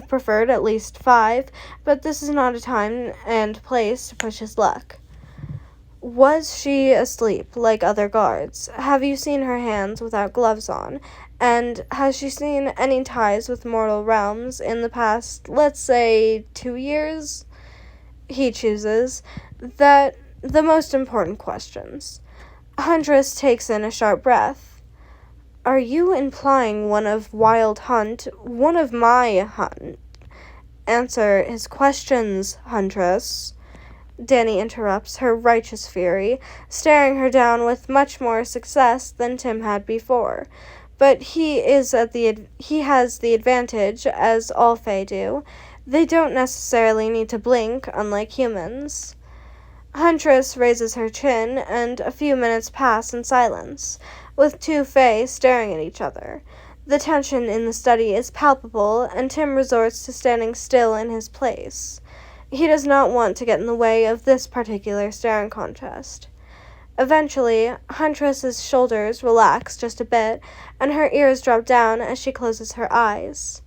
preferred at least 5, but this is not a time and place to push his luck. Was she asleep like other guards? Have you seen her hands without gloves on? And has she seen any ties with mortal realms in the past, let's say, 2 years? He chooses the most important questions. Huntress takes in a sharp breath. Are you implying one of my hunt? Answer his questions, Huntress. Danny interrupts her righteous fury, staring her down with much more success than Tim had before. But he has the advantage, as all Fae do. They don't necessarily need to blink, unlike humans. Huntress raises her chin, and a few minutes pass in silence, with 2 Fae staring at each other. The tension in the study is palpable, and Tim resorts to standing still in his place. He does not want to get in the way of this particular staring contest. Eventually, Huntress's shoulders relax just a bit, and her ears drop down as she closes her eyes.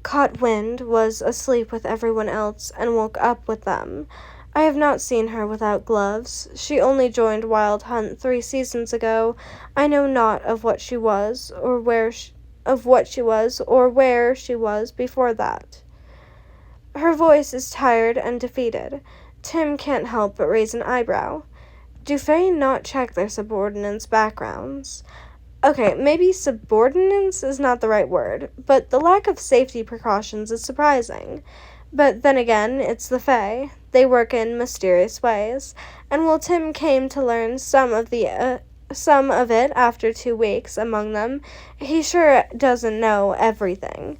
Caught wind was asleep with everyone else and woke up with them. I have not seen her without gloves. She only joined Wild Hunt 3 seasons ago. I know not of what she was, or where she was before that. Her voice is tired and defeated. Tim can't help but raise an eyebrow. Do Fae not check their subordinates' backgrounds? Okay, maybe subordinates is not the right word, but the lack of safety precautions is surprising. But then again, it's the Fae. They work in mysterious ways, and while Tim came to learn some of it after 2 weeks among them, he sure doesn't know everything.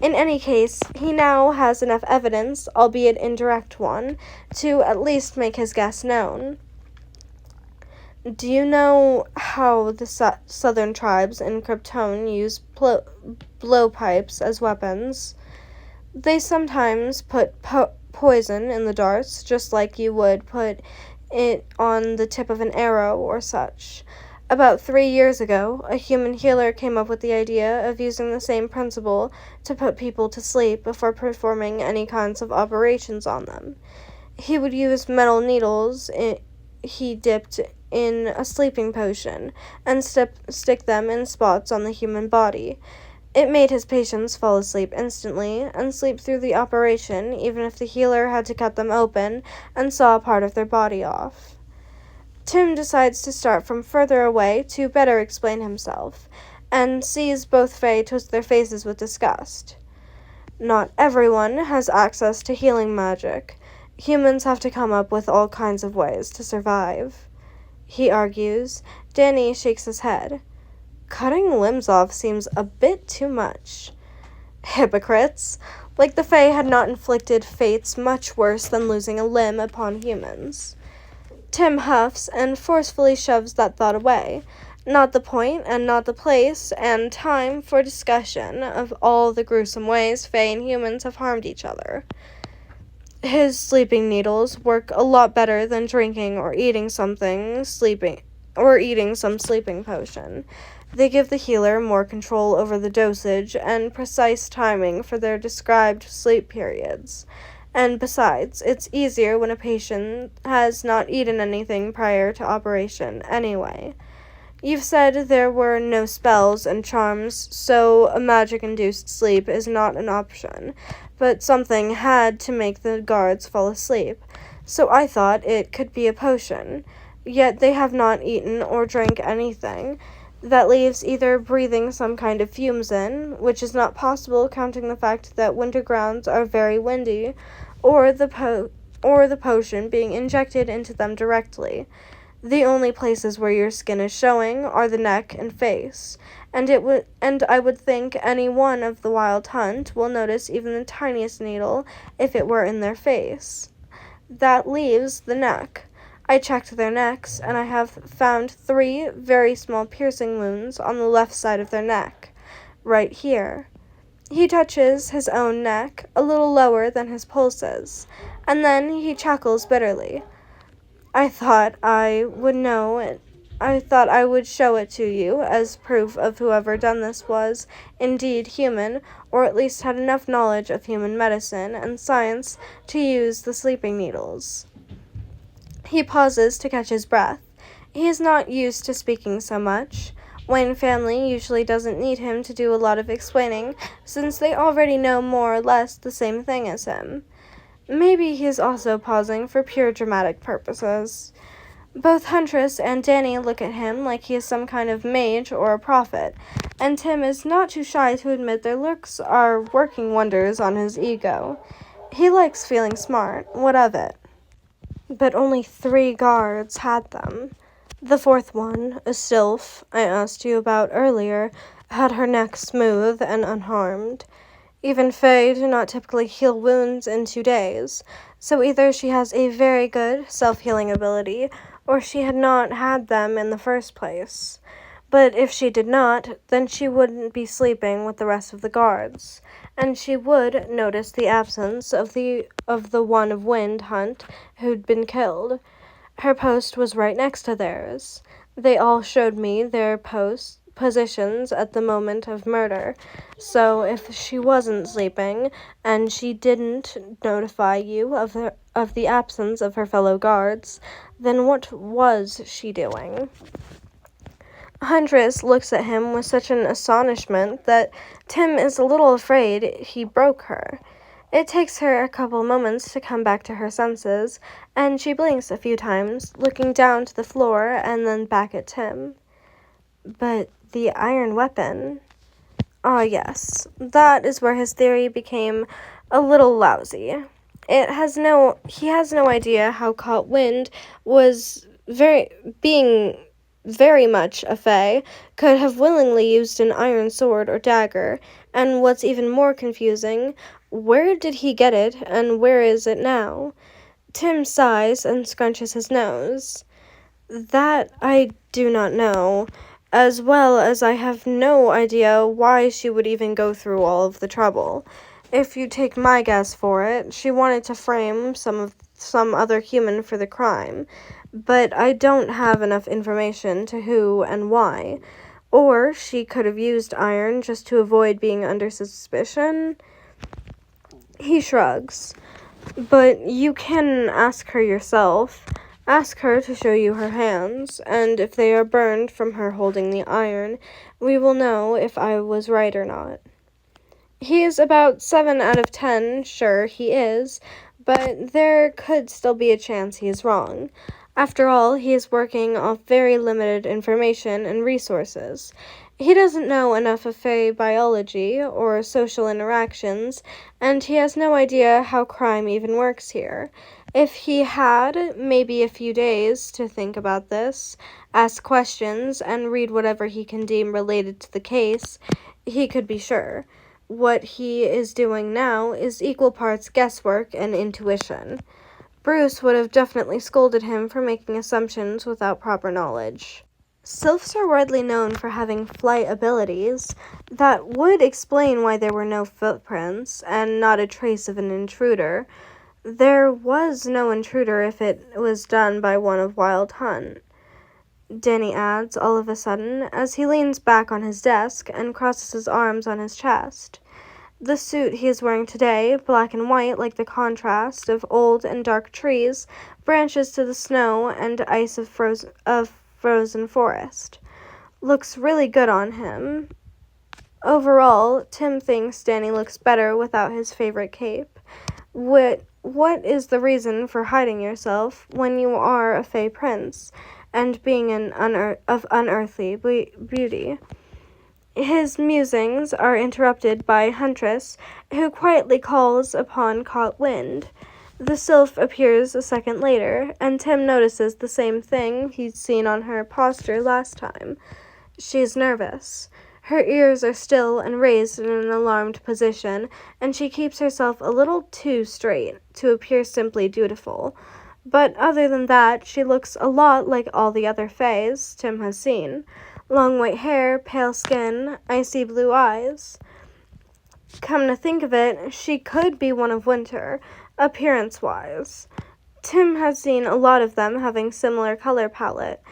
In any case, he now has enough evidence, albeit indirect one, to at least make his guess known. Do you know how the southern tribes in Krypton use blowpipes as weapons? They sometimes put poison in the darts, just like you would put it on the tip of an arrow or such. About 3 years ago, a human healer came up with the idea of using the same principle to put people to sleep before performing any kinds of operations on them. He would use metal needles he dipped in a sleeping potion and stick them in spots on the human body. It made his patients fall asleep instantly and sleep through the operation, even if the healer had to cut them open and saw a part of their body off. Tim decides to start from further away to better explain himself, and sees both Fae twist their faces with disgust. Not everyone has access to healing magic. Humans have to come up with all kinds of ways to survive, he argues. Danny shakes his head. Cutting limbs off seems a bit too much. Hypocrites! Like the Fae had not inflicted fates much worse than losing a limb upon humans. Tim huffs and forcefully shoves that thought away. Not the point, and not the place, and time for discussion of all the gruesome ways Fae and humans have harmed each other. His sleeping needles work a lot better than drinking or eating some sleeping potion. They give the healer more control over the dosage and precise timing for their described sleep periods. And besides, it's easier when a patient has not eaten anything prior to operation anyway. You've said there were no spells and charms, so a magic-induced sleep is not an option, but something had to make the guards fall asleep, so I thought it could be a potion. Yet they have not eaten or drank anything. That leaves either breathing some kind of fumes in, which is not possible counting the fact that winter grounds are very windy, or the potion being injected into them directly. The only places where your skin is showing are the neck and face, and I would think any one of the wild hunt will notice even the tiniest needle if it were in their face. That leaves the neck. I checked their necks, and I have found 3 very small piercing wounds on the left side of their neck, right here. He touches his own neck, a little lower than his pulses, and then he chuckles bitterly. I thought I would know it. I thought I would show it to you as proof of whoever done this was indeed human, or at least had enough knowledge of human medicine and science to use the sleeping needles. He pauses to catch his breath. He is not used to speaking so much. Wayne family usually doesn't need him to do a lot of explaining, since they already know more or less the same thing as him. Maybe he is also pausing for pure dramatic purposes. Both Huntress and Danny look at him like he is some kind of mage or a prophet, and Tim is not too shy to admit their looks are working wonders on his ego. He likes feeling smart, what of it? But only 3 guards had them. The 4th one, a sylph I asked you about earlier, had her neck smooth and unharmed. Even Fae do not typically heal wounds in 2 days, so either she has a very good self-healing ability, or she had not had them in the first place. But if she did not, then she wouldn't be sleeping with the rest of the guards, and she would notice the absence of the one of Wind Hunt who'd been killed. Her post was right next to theirs. They all showed me their positions at the moment of murder, so if she wasn't sleeping, and she didn't notify you of the absence of her fellow guards, then what was she doing? Huntress looks at him with such an astonishment that Tim is a little afraid he broke her. It takes her a couple moments to come back to her senses, and she blinks a few times, looking down to the floor and then back at Tim. But the iron weapon. Ah, yes, that is where his theory became a little lousy. He has no idea how caught Wind was being very much a fae, could have willingly used an iron sword or dagger, and what's even more confusing, where did he get it, and where is it now? Tim sighs and scrunches his nose. That I do not know, as well as I have no idea why she would even go through all of the trouble. If you take my guess for it, she wanted to frame some other human for the crime, but I don't have enough information to who and why. Or she could have used iron just to avoid being under suspicion. He shrugs. But you can ask her yourself. Ask her to show you her hands, and if they are burned from her holding the iron, we will know if I was right or not. He is about 7 out of 10 sure he is, but there could still be a chance he is wrong. After all, he is working off very limited information and resources. He doesn't know enough of Fae biology or social interactions, and he has no idea how crime even works here. If he had maybe a few days to think about this, ask questions, and read whatever he can deem related to the case, he could be sure. What he is doing now is equal parts guesswork and intuition. Bruce would have definitely scolded him for making assumptions without proper knowledge. Sylphs are widely known for having flight abilities. That would explain why there were no footprints and not a trace of an intruder. There was no intruder if it was done by one of Wild Hunt, Danny adds all of a sudden as he leans back on his desk and crosses his arms on his chest. The suit he is wearing today, black and white like the contrast of old and dark trees, branches to the snow and ice of frozen forest, looks really good on him. Overall, Tim thinks Danny looks better without his favorite cape. What is the reason for hiding yourself when you are a fey prince and being of unearthly beauty? His musings are interrupted by Huntress, who quietly calls upon Caught Wind. The sylph appears a second later, and Tim notices the same thing he'd seen on her posture last time. She's nervous. Her ears are still and raised in an alarmed position, and she keeps herself a little too straight to appear simply dutiful. But other than that, she looks a lot like all the other fays Tim has seen. Long white hair, pale skin, icy blue eyes. Come to think of it, she could be one of winter, appearance-wise. Tim has seen a lot of them having similar color palette.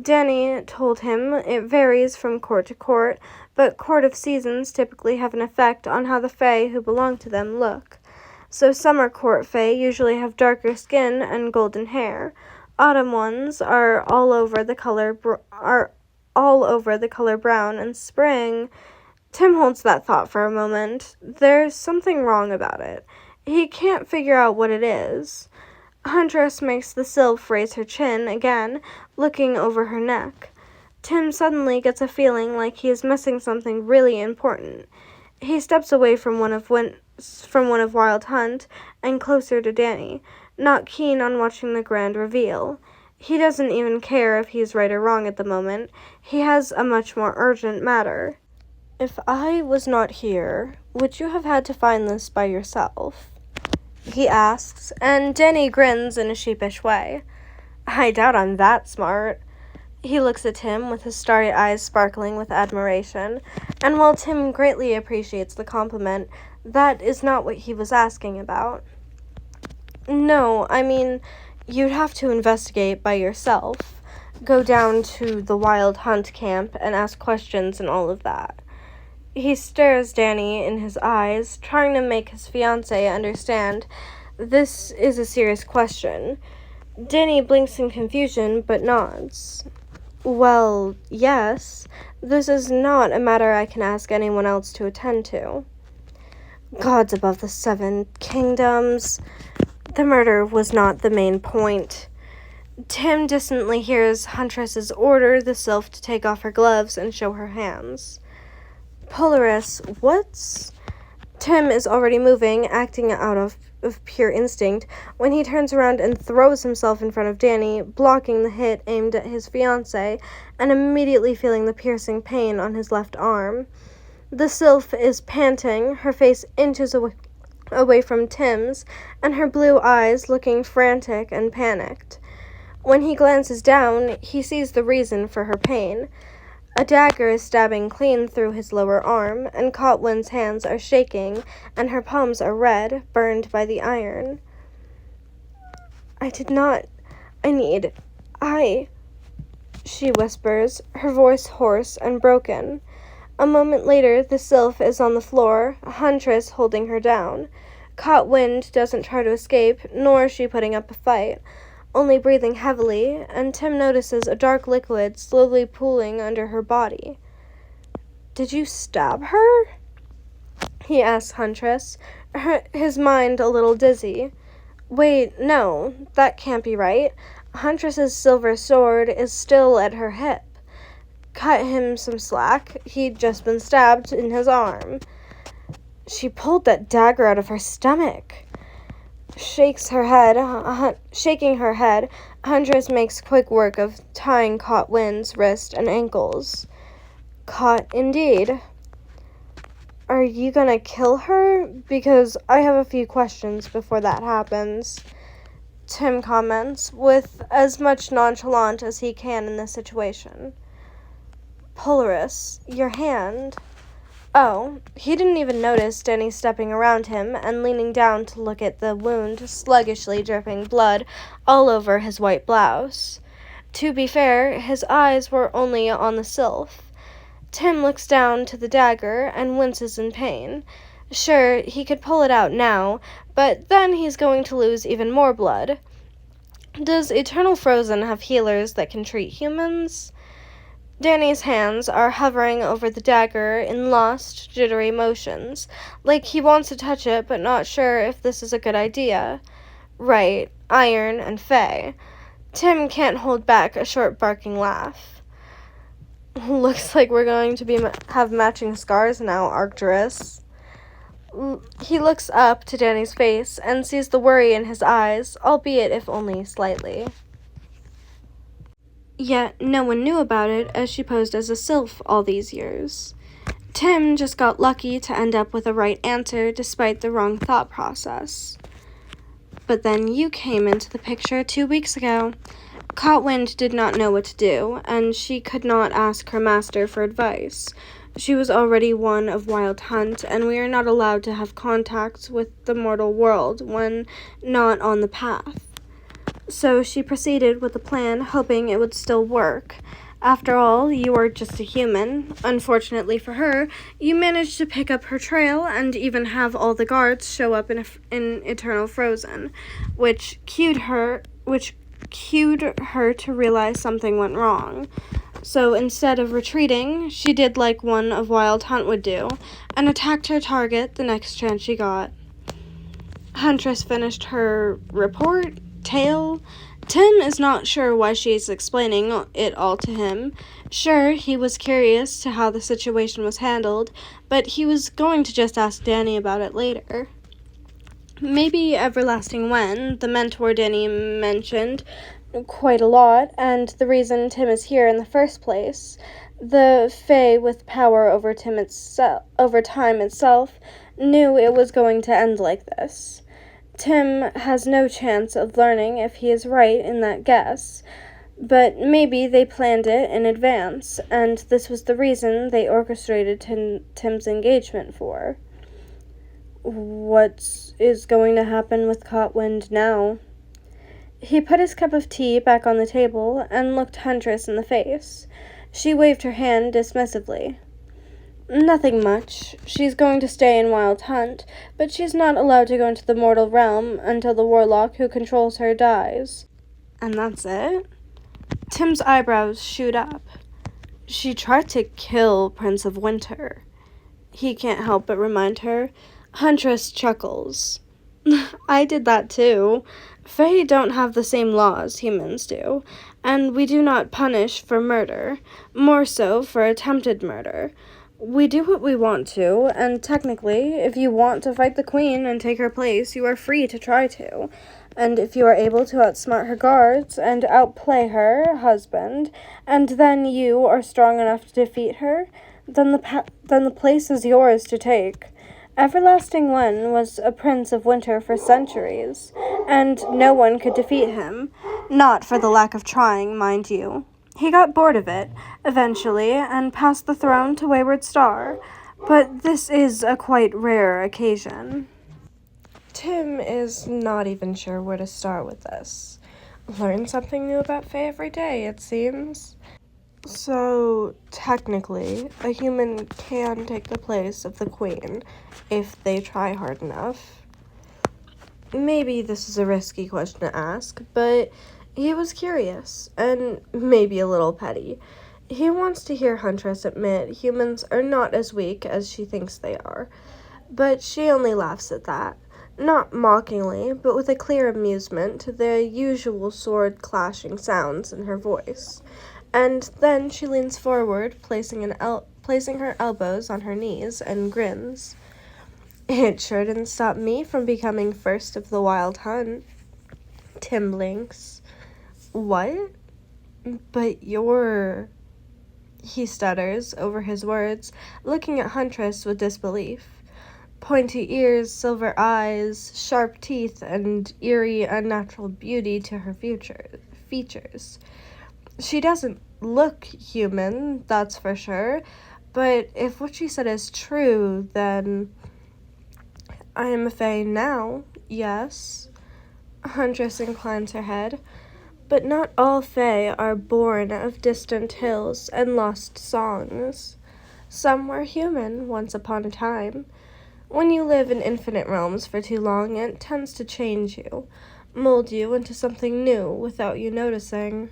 Danny told him it varies from court to court, but court of seasons typically have an effect on how the fae who belong to them look. So summer court fae usually have darker skin and golden hair. Autumn ones are all over the color brown, and spring. Tim holds that thought for a moment. There's something wrong about it. He can't figure out what it is. Huntress makes the sylph raise her chin again, looking over her neck. Tim suddenly gets a feeling like he is missing something really important. He steps away from one of Wild Hunt and closer to Danny, not keen on watching the grand reveal. He doesn't even care if he's right or wrong at the moment. He has a much more urgent matter. If I was not here, would you have had to find this by yourself? He asks, and Danny grins in a sheepish way. I doubt I'm that smart. He looks at Tim with his starry eyes sparkling with admiration, and while Tim greatly appreciates the compliment, that is not what he was asking about. No, I mean, you'd have to investigate by yourself. Go down to the Wild Hunt camp and ask questions and all of that. He stares Danny in his eyes, trying to make his fiancé understand this is a serious question. Danny blinks in confusion, but nods. Well, yes. This is not a matter I can ask anyone else to attend to. Gods above the 7 kingdoms. The murder was not the main point. Tim distantly hears Huntress's order the sylph to take off her gloves and show her hands. Polaris, what's... Tim is already moving, acting out of pure instinct, when he turns around and throws himself in front of Danny, blocking the hit aimed at his fiancée, and immediately feeling the piercing pain on his left arm. The sylph is panting, her face inches away from Tim's, and her blue eyes looking frantic and panicked. When he glances down, he sees the reason for her pain. A dagger is stabbing clean through his lower arm, and Cotwin's hands are shaking, and her palms are red, burned by the iron. She whispers, her voice hoarse and broken. A moment later, the sylph is on the floor, Huntress holding her down. Cotwind doesn't try to escape, nor is she putting up a fight, only breathing heavily, and Tim notices a dark liquid slowly pooling under her body. Did you stab her? He asks Huntress, his mind a little dizzy. Wait, no, that can't be right. Huntress's silver sword is still at her hip. Cut him some slack. He'd just been stabbed in his arm. She pulled that dagger out of her stomach. Shaking her head, Huntress makes quick work of tying Cotwin's wrist and ankles. Caught indeed. Are you gonna kill her? Because I have a few questions before that happens. Tim comments, with as much nonchalance as he can in this situation. Polaris, your hand. Oh, he didn't even notice Danny stepping around him and leaning down to look at the wound, sluggishly dripping blood all over his white blouse. To be fair, his eyes were only on the sylph. Tim looks down to the dagger and winces in pain. Sure, he could pull it out now, but then he's going to lose even more blood. Does Eternal Frozen have healers that can treat humans? Danny's hands are hovering over the dagger in lost, jittery motions, like he wants to touch it but not sure if this is a good idea. Right, iron and Fae. Tim can't hold back a short barking laugh. Looks like we're going to have matching scars now, Arcturus. He looks up to Danny's face and sees the worry in his eyes, albeit if only slightly. Yet no one knew about it as she posed as a sylph all these years. Tim just got lucky to end up with a right answer despite the wrong thought process. But then you came into the picture 2 weeks ago. Cotwind did not know what to do, and she could not ask her master for advice. She was already one of Wild Hunt, and we are not allowed to have contact with the mortal world when not on the path. So she proceeded with the plan, hoping it would still work. After all, you are just a human. Unfortunately for her, you managed to pick up her trail and even have all the guards show up in Eternal Frozen, which cued her to realize something went wrong. So instead of retreating, she did like one of Wild Hunt would do, and attacked her target the next chance she got. Huntress finished her tale. Tim is not sure why she is explaining it all to him. Sure, he was curious to how the situation was handled, but he was going to just ask Danny about it later. Maybe Everlasting Wen, the mentor Danny mentioned quite a lot, and the reason Tim is here in the first place. The Fae with power over time itself knew it was going to end like this. Tim has no chance of learning if he is right in that guess, but maybe they planned it in advance, and this was the reason they orchestrated Tim's engagement for. What is going to happen with Cotwind now? He put his cup of tea back on the table and looked Huntress in the face. She waved her hand dismissively. Nothing much. She's going to stay in Wild Hunt, but she's not allowed to go into the mortal realm until the warlock who controls her dies. And that's it? Tim's eyebrows shoot up. She tried to kill Prince of Winter. He can't help but remind her. Huntress chuckles. I did that too. Fae don't have the same laws humans do, and we do not punish for murder, more so for attempted murder. We do what we want to, and technically, if you want to fight the queen and take her place, you are free to try to. And if you are able to outsmart her guards and outplay her husband, and then you are strong enough to defeat her, then the place is yours to take. Everlasting Wen was a prince of winter for centuries, and no one could defeat him. Not for the lack of trying, mind you. He got bored of it, eventually, and passed the throne to Wayward Star, but this is a quite rare occasion. Tim is not even sure where to start with this. Learn something new about Fae every day, it seems. So, technically, a human can take the place of the queen if they try hard enough. Maybe this is a risky question to ask, but he was curious, and maybe a little petty. He wants to hear Huntress admit humans are not as weak as she thinks they are, but she only laughs at that. Not mockingly, but with a clear amusement to the usual sword-clashing sounds in her voice. And then she leans forward, placing her elbows on her knees, and grins. It sure didn't stop me from becoming first of the Wild Hunt. Tim blinks. What? But you're... He stutters over his words, looking at Huntress with disbelief. Pointy ears, silver eyes, sharp teeth, and eerie, unnatural beauty to her features. She doesn't look human, that's for sure, But if what she said is true, then I am a fae now, yes. Huntress inclines her head. But not all fae are born of distant hills and lost songs. Some were human once upon a time. When you live in infinite realms for too long, it tends to change you, mold you into something new without you noticing.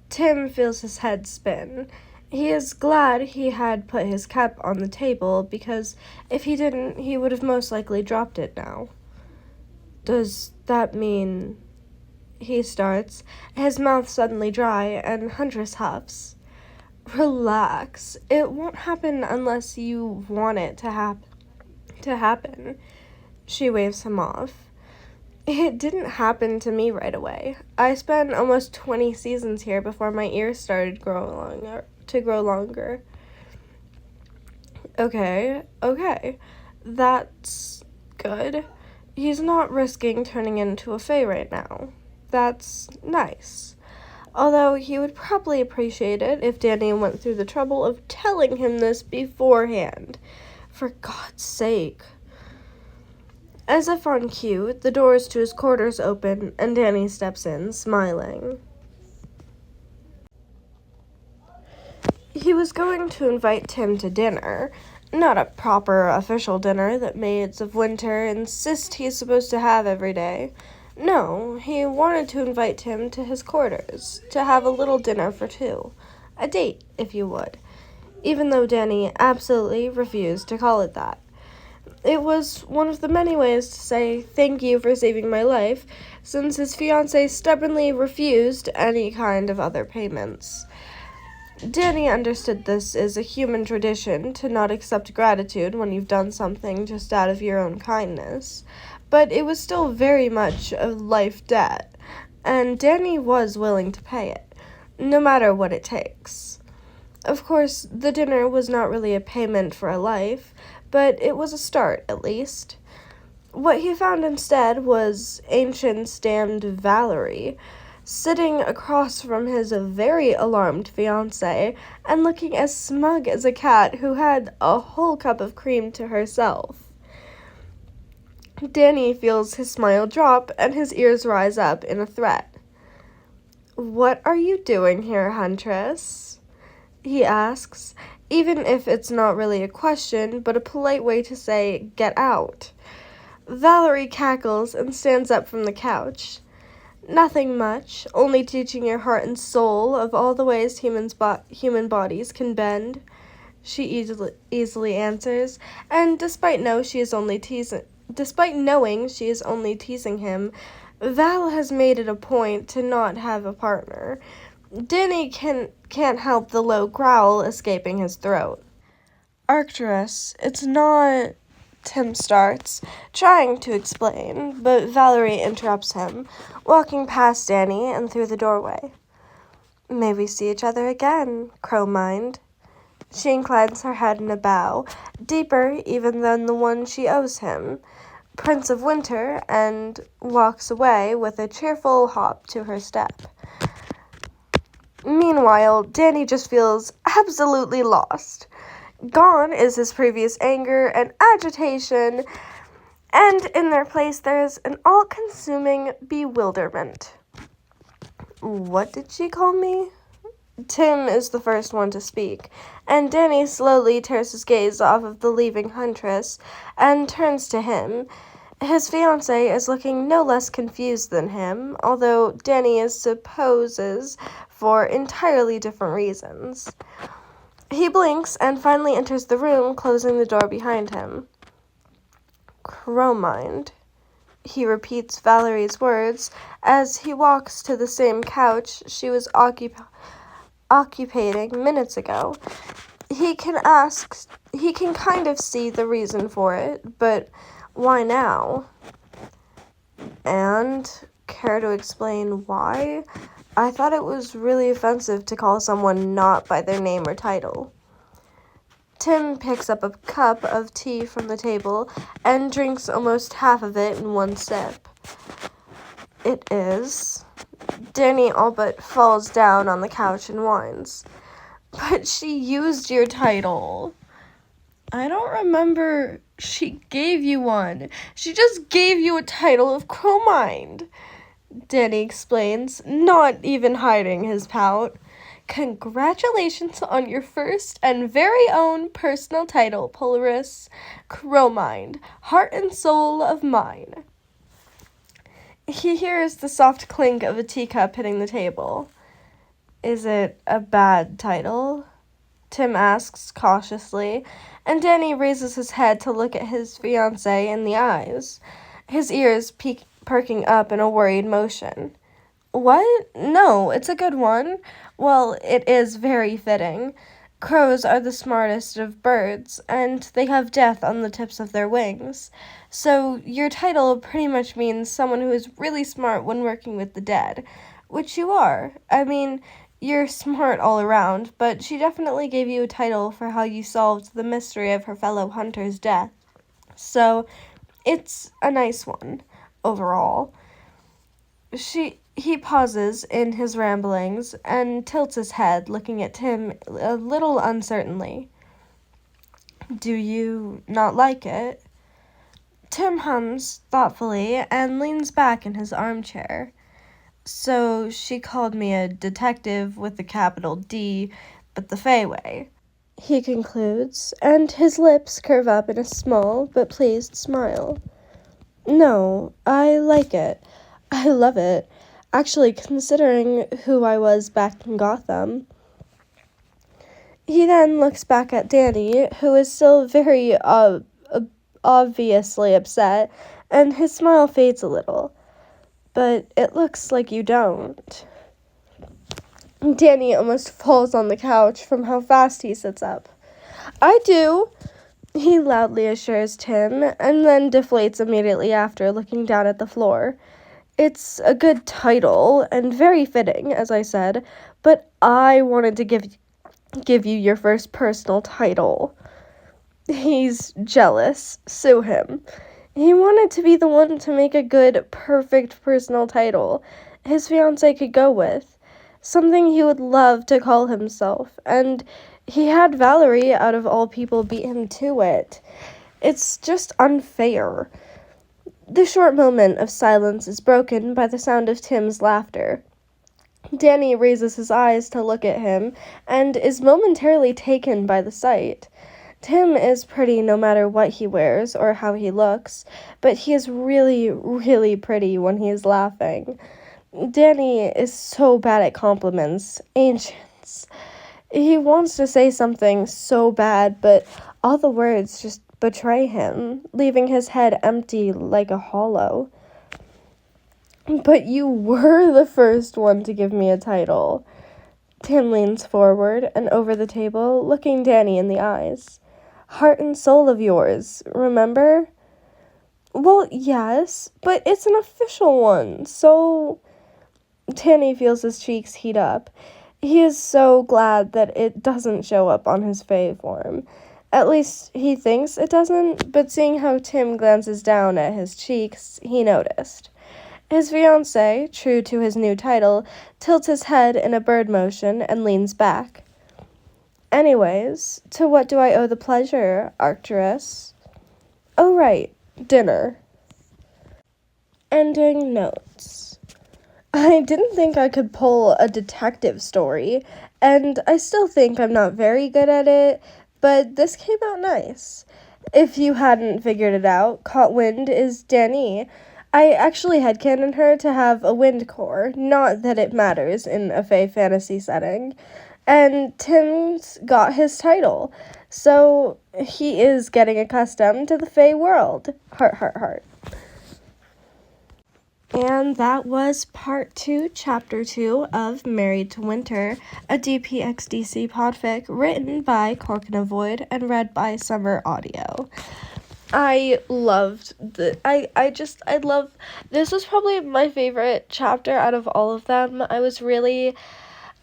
Tim feels his head spin. He is glad he had put his cup on the table, because if he didn't, he would have most likely dropped it now. Does that mean... He starts, his mouth suddenly dry, and Huntress huffs. Relax. It won't happen unless you want it to happen. She waves him off. It didn't happen to me right away. I spent almost 20 seasons here before my ears started to grow longer. Okay. That's good. He's not risking turning into a fae right now. That's nice. Although he would probably appreciate it if Danny went through the trouble of telling him this beforehand. For God's sake. As if on cue, the doors to his quarters open and Danny steps in, smiling. He was going to invite Tim to dinner, not a proper official dinner that maids of winter insist he's supposed to have every day. No, he wanted to invite Tim to his quarters, to have a little dinner for two. A date, if you would. Even though Danny absolutely refused to call it that. It was one of the many ways to say thank you for saving my life, since his fiancée stubbornly refused any kind of other payments. Danny understood this as a human tradition to not accept gratitude when you've done something just out of your own kindness. But it was still very much a life debt, and Danny was willing to pay it, no matter what it takes. Of course, the dinner was not really a payment for a life, but it was a start, at least. What he found instead was ancient damned Valerie, sitting across from his very alarmed fiancé and looking as smug as a cat who had a whole cup of cream to herself. Danny feels his smile drop and his ears rise up in a threat. "What are you doing here, Huntress?" he asks, even if it's not really a question, but a polite way to say, "Get out." Valerie cackles and stands up from the couch. "Nothing much, only teaching your heart and soul of all the ways human bodies can bend," she easily answers, and despite knowing she is only teasing him, Val has made it a point to not have a partner. Danny can't help the low growl escaping his throat. "Arcturus, it's not..." Tim starts, trying to explain, but Valerie interrupts him, walking past Danny and through the doorway. "May we see each other again, Crow-mind." She inclines her head in a bow, deeper even than the one she owes him, Prince of Winter, and walks away with a cheerful hop to her step. Meanwhile, Danny just feels absolutely lost. Gone is his previous anger and agitation, and in their place there is an all-consuming bewilderment. "What did she call me?" Tim is the first one to speak, and Danny slowly tears his gaze off of the leaving Huntress and turns to him. His fiancée is looking no less confused than him, although Danny supposes for entirely different reasons. He blinks and finally enters the room, closing the door behind him. "Crow-mind," he repeats Valerie's words as he walks to the same couch she was occupating minutes ago. He can kind of see the reason for it, but why now? "And care to explain why? I thought it was really offensive to call someone not by their name or title." Tim picks up a cup of tea from the table and drinks almost half of it in one sip. "It is." Danny all but falls down on the couch and whines. But she used your title. I don't remember she gave you one. She just gave you a title of Cromind, Danny explains, not even hiding his pout. Congratulations on your first and very own personal title, Polaris Cromind, heart and soul of mine. He hears the soft clink of a teacup hitting the table. Is it a bad title? Tim asks cautiously, and Danny raises his head to look at his fiancée in the eyes, his ears perking up in a worried motion. What? No, it's a good one. Well, it is very fitting. Crows are the smartest of birds, and they have death on the tips of their wings. So your title pretty much means someone who is really smart when working with the dead, which you are. I mean, you're smart all around, but she definitely gave you a title for how you solved the mystery of her fellow hunter's death. So it's a nice one, overall. He pauses in his ramblings and tilts his head, looking at Tim a little uncertainly. Do you not like it? Tim hums thoughtfully and leans back in his armchair. So she called me a detective with a capital D, but the Fey way, he concludes, and his lips curve up in a small but pleased smile. No, I like it. I love it. Actually, considering who I was back in Gotham. He then looks back at Danny, who is still very obviously upset, and his smile fades a little. But it looks like you don't. Danny almost falls on the couch from how fast he sits up. I do, he loudly assures Tim, and then deflates immediately after, looking down at the floor. It's a good title, and very fitting, as I said, but I wanted to give you your first personal title. He's jealous. Sue him. He wanted to be the one to make a good, perfect personal title his fiancée could go with. Something he would love to call himself, and he had Valerie, out of all people, beat him to it. It's just unfair. The short moment of silence is broken by the sound of Tim's laughter. Danny raises his eyes to look at him and is momentarily taken by the sight. Tim is pretty no matter what he wears or how he looks, but he is really, really pretty when he is laughing. Danny is so bad at compliments. Ancients. He wants to say something so bad, but all the words just betray him, leaving his head empty like a hollow. But you were the first one to give me a title. Tim leans forward and over the table, looking Danny in the eyes. Heart and soul of yours, remember? Well, yes, but it's an official one, so... Danny feels his cheeks heat up. He is so glad that it doesn't show up on his Fae form. At least he thinks it doesn't, but seeing how Tim glances down at his cheeks, he noticed. His fiancé, true to his new title, tilts his head in a bird motion and leans back. Anyways, to what do I owe the pleasure, Arcturus? Oh, right, dinner. Ending notes. I didn't think I could pull a detective story, and I still think I'm not very good at it, but this came out nice. If you hadn't figured it out, Caught Wind is Danny. I actually headcanon her to have a wind core, not that it matters in a Fae fantasy setting. And Tim's got his title, so he is getting accustomed to the Fae world. Heart, heart, heart. And that was part 2, chapter 2 of Married to Winter, a DPXDC podfic written by Corkinavoid and read by Summer Audio. I loved this was probably my favorite chapter out of all of them. I was really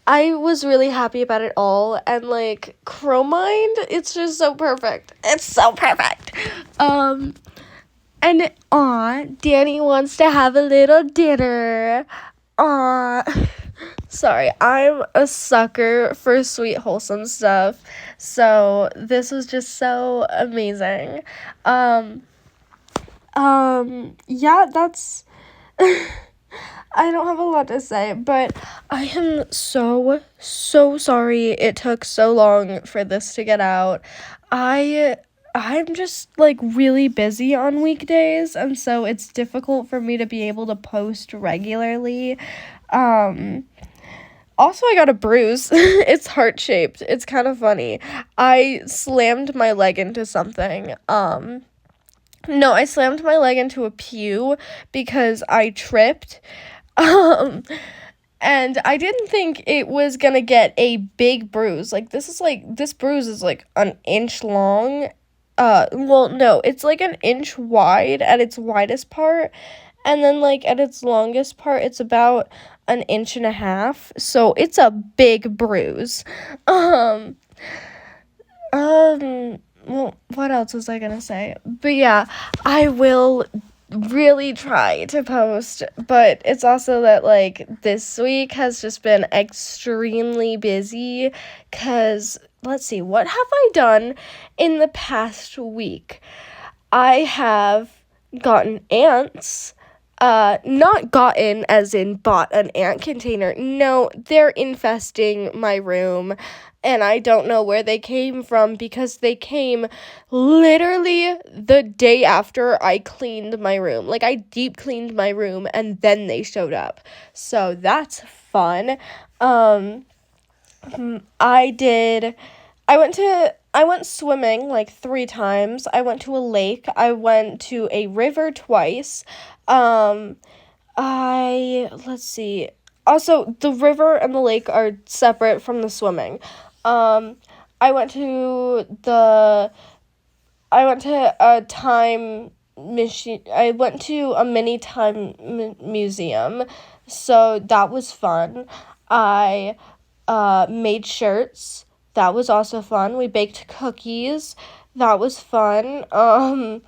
happy about it all, and like Cromind, it's just so perfect. It's so perfect. And Danny wants to have a little dinner. Sorry, I'm a sucker for sweet, wholesome stuff. So this was just so amazing. Yeah, that's I don't have a lot to say, but I am so sorry it took so long for this to get out. I'm just like really busy on weekdays, and so it's difficult for me to be able to post regularly. Also, I got a bruise. It's heart-shaped. It's kind of funny. I slammed my leg into something. No, I slammed my leg into a pew because I tripped. Um, and I didn't think it was gonna get a big bruise. Like, this bruise is like an inch long. Well, no, it's like an inch wide at its widest part. And then, like, at its longest part, it's about an inch and a half. So it's a big bruise. Well, what else was I gonna say? But yeah, I will really try to post, but it's also that, like, this week has just been extremely busy, because, let's see, what have I done in the past week? I have gotten ants. Not gotten as in bought an ant container. No, they're infesting my room, and I don't know where they came from because they came literally the day after I cleaned my room. Like, I deep cleaned my room and then they showed up. So that's fun. I went swimming like 3 times. I went to a lake. I went to a river twice. Let's see. Also, the river and the lake are separate from the swimming. I went to a time machine. I went to a mini time museum, so that was fun. I made shirts. That was also fun. We baked cookies. That was fun.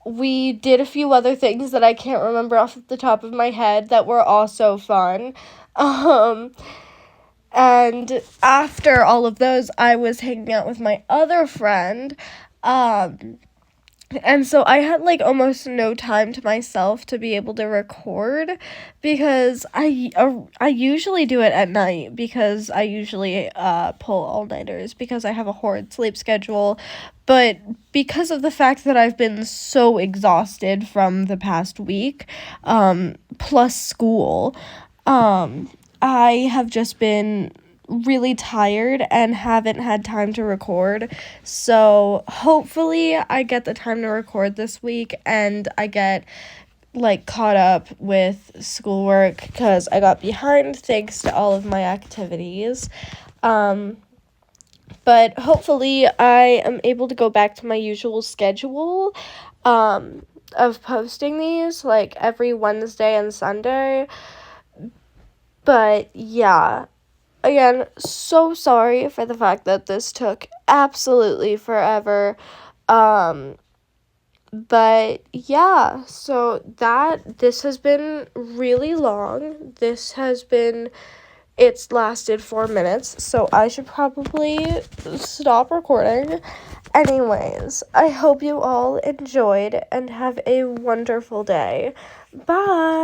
We did a few other things that I can't remember off the top of my head that were also fun. And after all of those, I was hanging out with my other friend. And so I had, like, almost no time to myself to be able to record, because I usually do it at night, because I usually pull all-nighters because I have a horrid sleep schedule. But because of the fact that I've been so exhausted from the past week, plus school, I have just been really tired and haven't had time to record. So hopefully I get the time to record this week and I get, like, caught up with schoolwork, because I got behind thanks to all of my activities. But hopefully I am able to go back to my usual schedule of posting these, like, every Wednesday and Sunday. But yeah, again, so sorry for the fact that this took absolutely forever. But yeah, so this has been really long. It's lasted 4 minutes, so I should probably stop recording. Anyways, I hope you all enjoyed and have a wonderful day. Bye!